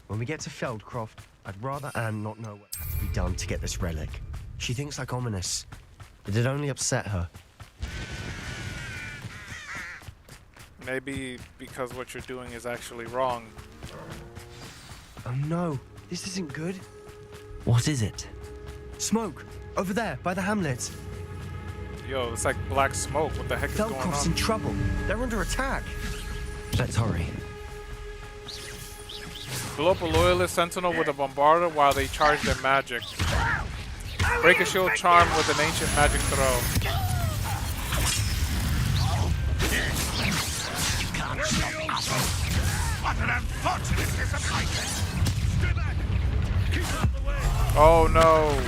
When we get to Feldcroft, I'd rather Anne not know what has to be done to get this relic. She thinks like Ominous. It'd only upset her. Maybe because what you're doing is actually wrong. Oh no, this isn't good. What is it? Smoke! Over there, by the hamlet. Yo, it's like black smoke. What the heck is going Feldcroft's on? in trouble. They're under attack. Let's hurry. Blow up a loyalist sentinel with a bombarder while they charge their magic. Break a shield charm with an ancient magic throw. What an unfortunate disappointment! Stay back! Keep out the way! Oh no!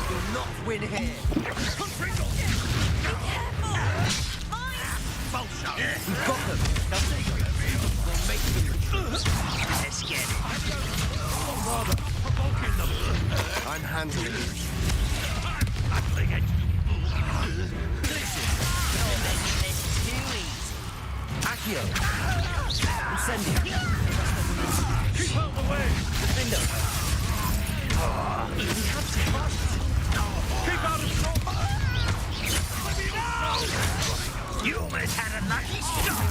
You'll not win here. We've got them. We'll make them retreat. Let's get it. Rather provoking them. I'm handling it. I'm handling it. Listen, don't make this too easy. Accio! Incendio. Keep out the way. Defender. Easy captain. Keep out of trouble. You almost had a lucky shot.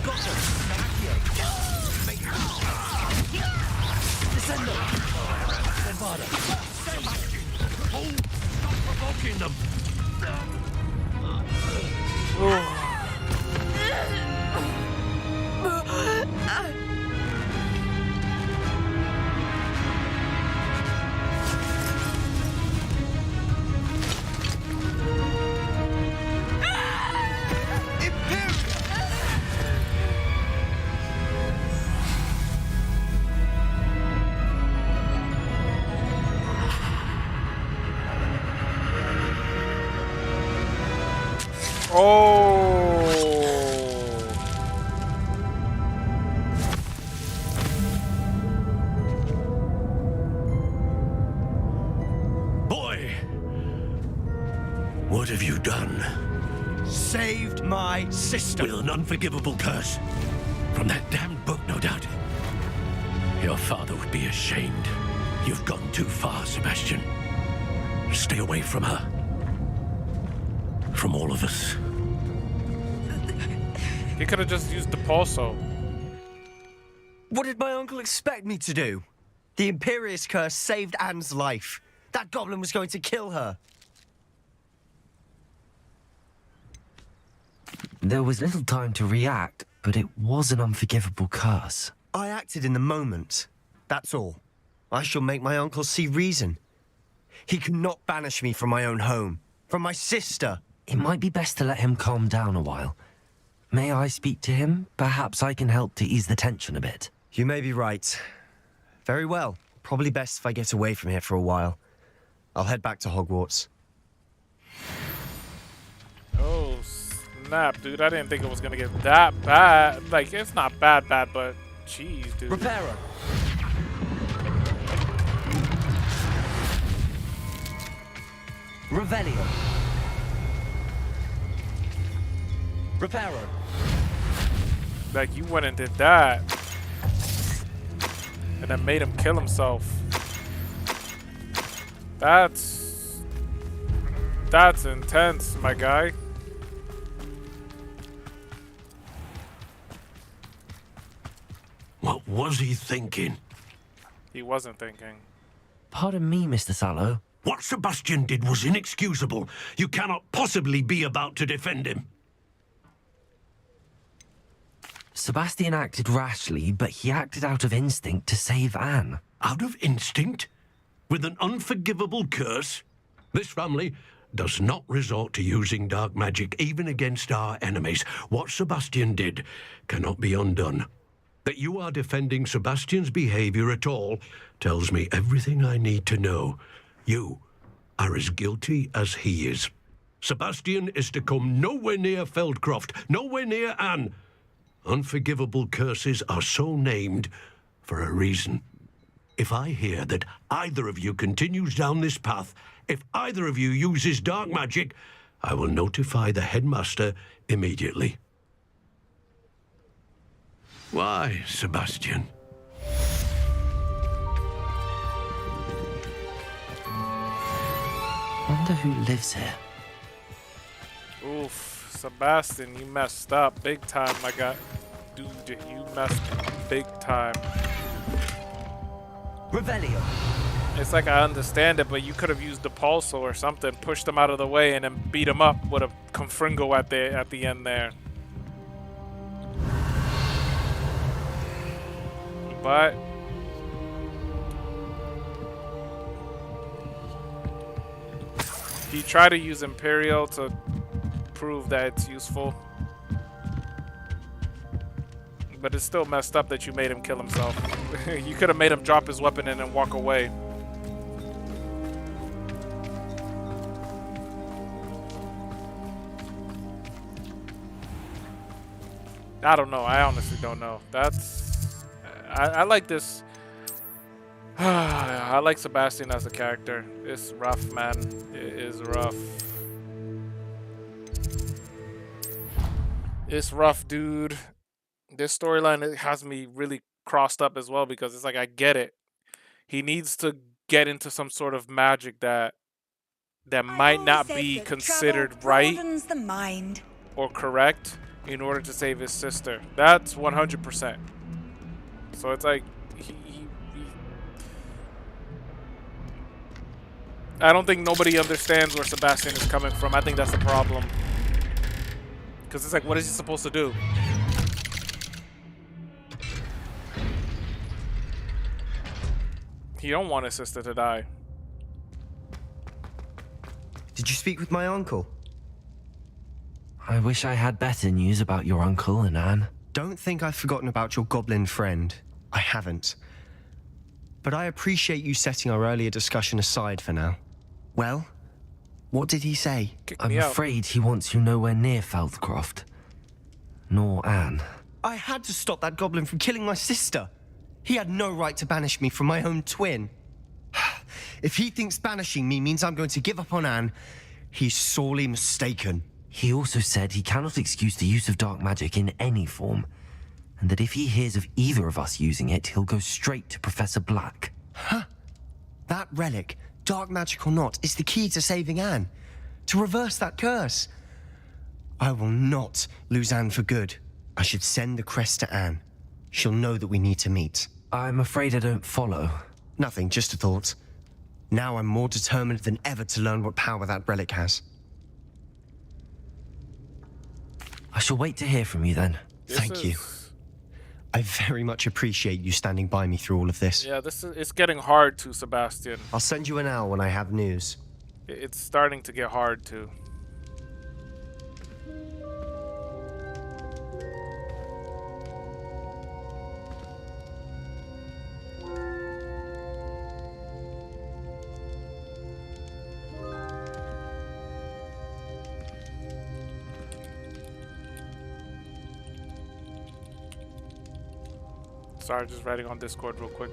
Got them. father. Oh, stop provoking them. Boy, what have you done? Saved my sister. With an unforgivable curse. From that damned book, no doubt. Your father would be ashamed. You've gone too far, Sebastian. Stay away from her. From all of us. He could have just used the pulso. What did my uncle expect me to do? The Imperious curse saved Anne's life. That goblin was going to kill her. There was little time to react, but it was an unforgivable curse. I acted in the moment. That's all. I shall make my uncle see reason. He cannot banish me from my own home, from my sister. It might be best to let him calm down a while. May I speak to him? Perhaps I can help to ease the tension a bit. You may be right. Very well. Probably best if I get away from here for a while. I'll head back to Hogwarts. Oh, snap, dude. I didn't think it was gonna get that bad. Like, it's not bad, but jeez, dude. Reparo. Revelio. Reparo. Like, you went and did that. And then made him kill himself. That's intense, my guy. What was he thinking? He wasn't thinking. Pardon me, Mr. Sallow. What Sebastian did was inexcusable. You cannot possibly be about to defend him. Sebastian acted rashly, but he acted out of instinct to save Anne. Out of instinct? With an unforgivable curse? This family does not resort to using dark magic even against our enemies. What Sebastian did cannot be undone. That you are defending Sebastian's behavior at all tells me everything I need to know. You are as guilty as he is. Sebastian is to come nowhere near Feldcroft, nowhere near Anne. Unforgivable curses are so named for a reason. If I hear that either of you continues down this path, if either of you uses dark magic, I will notify the headmaster immediately. Why, Sebastian? Wonder who lives here. Oof, Sebastian, you messed up big time, my guy. Dude, you messed big time. Revelio. It's like I understand it, but you could have used the pulso or something, pushed him out of the way, and then beat him up with a confringo at the end there. But he tried to use Imperial to prove that it's useful. But it's still messed up that you made him kill himself. You could have made him drop his weapon and then walk away. I don't know. I honestly don't know. I like this. I like Sebastian as a character. It's rough, man. It is rough. It's rough, dude. This storyline, it has me really crossed up as well, because it's like, I get it. He needs to get into some sort of magic that might not be considered right the mind. or correct in order to save his sister. That's 100%. So it's like I don't think nobody understands where Sebastian is coming from. I think that's the problem. Because it's like, what is he supposed to do? He don't want his sister to die. Did you speak with my uncle? I wish I had better news about your uncle and Anne. Don't think I've forgotten about your goblin friend. I haven't. But I appreciate you setting our earlier discussion aside for now. Well, what did he say? I'm afraid he wants you nowhere near Feldcroft. Nor Anne. I had to stop that goblin from killing my sister. He had no right to banish me from my own twin. If he thinks banishing me means I'm going to give up on Anne, he's sorely mistaken. He also said he cannot excuse the use of dark magic in any form, and that if he hears of either of us using it, he'll go straight to Professor Black. Huh? That relic, dark magic or not, is the key to saving Anne. To reverse that curse. I will not lose Anne for good. I should send the crest to Anne. She'll know that we need to meet. I'm afraid I don't follow. Nothing, just a thought. Now I'm more determined than ever to learn what power that relic has. I shall wait to hear from you then. Thank you. I very much appreciate you standing by me through all of this. Yeah, it's getting hard to Sebastian. I'll send you an owl when I have news. It's starting to get hard to. Sorry, just writing on Discord real quick.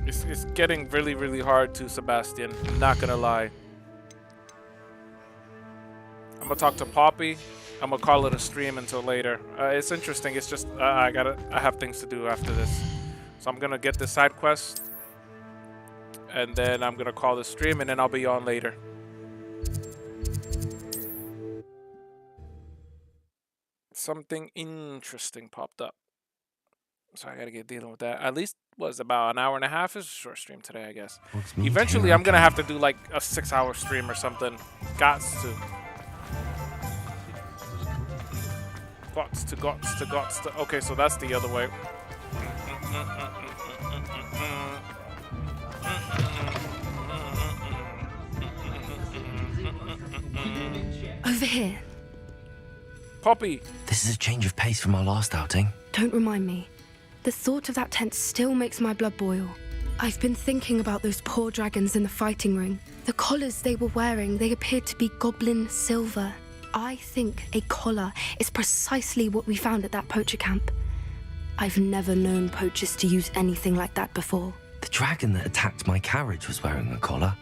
It's getting really, really hard to Sebastian. I'm not gonna lie. I'm gonna talk to Poppy. I'm gonna call it a stream until later. It's interesting. It's just I have things to do after this, so I'm gonna get this side quest, and then I'm gonna call the stream, and then I'll be on later. Something interesting popped up, so I gotta get dealing with that. At least was about an hour and a half. It's a short stream today, I guess. Eventually, I'm gonna have to do like a 6-hour stream or something. Gots to. Gots to. Okay, so that's the other way. Over here. Poppy. This is a change of pace from our last outing. Don't remind me. The thought of that tent still makes my blood boil. I've been thinking about those poor dragons in the fighting ring. The collars they were wearing, they appeared to be goblin silver. I think a collar is precisely what we found at that poacher camp. I've never known poachers to use anything like that before. The dragon that attacked my carriage was wearing a collar,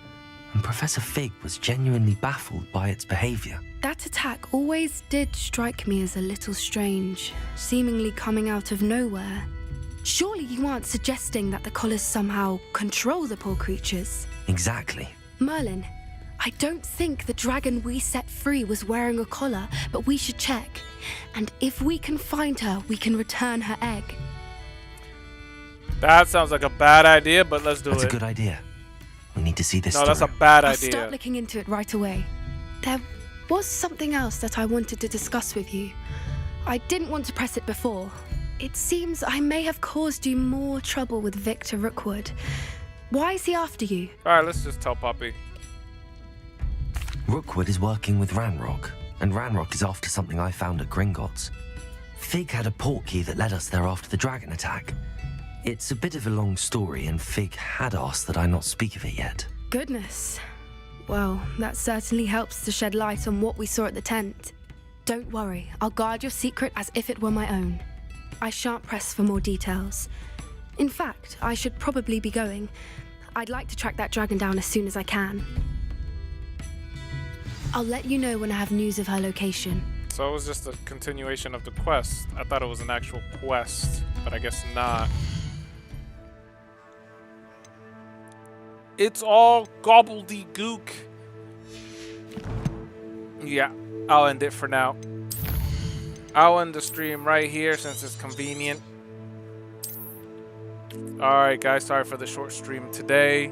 and Professor Fig was genuinely baffled by its behavior. That attack always did strike me as a little strange, seemingly coming out of nowhere. Surely you aren't suggesting that the collars somehow control the poor creatures? Exactly. Merlin, I don't think the dragon we set free was wearing a collar, but we should check. And if we can find her, we can return her egg. That sounds like a bad idea, but let's do it. That's a good idea. We need to see this No, that's a bad idea. I'll start looking into it right away. There was something else that I wanted to discuss with you. I didn't want to press it before. It seems I may have caused you more trouble with Victor Rookwood. Why is he after you? Alright, let's just tell Poppy. Rookwood is working with Ranrock, and Ranrock is after something I found at Gringotts. Fig had a portkey that led us there after the dragon attack. It's a bit of a long story, and Fig had asked that I not speak of it yet. Goodness. Well, that certainly helps to shed light on what we saw at the tent. Don't worry, I'll guard your secret as if it were my own. I shan't press for more details. In fact, I should probably be going. I'd like to track that dragon down as soon as I can. I'll let you know when I have news of her location. So it was just a continuation of the quest. I thought it was an actual quest, but I guess not. It's all gobbledygook. Yeah, I'll end it for now. I'll end the stream right here since it's convenient. Alright guys, sorry for the short stream today.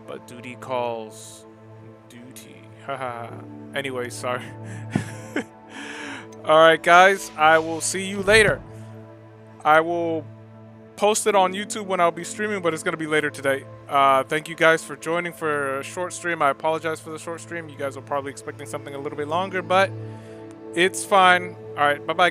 But duty calls. Duty. Haha. Anyway, sorry. Alright guys, I will see you later. I will post it on YouTube when I'll be streaming, but it's going to be later today. Thank you guys for joining for a short stream. I apologize for the short stream. You guys are probably expecting something a little bit longer, but it's fine. Alright, bye-bye.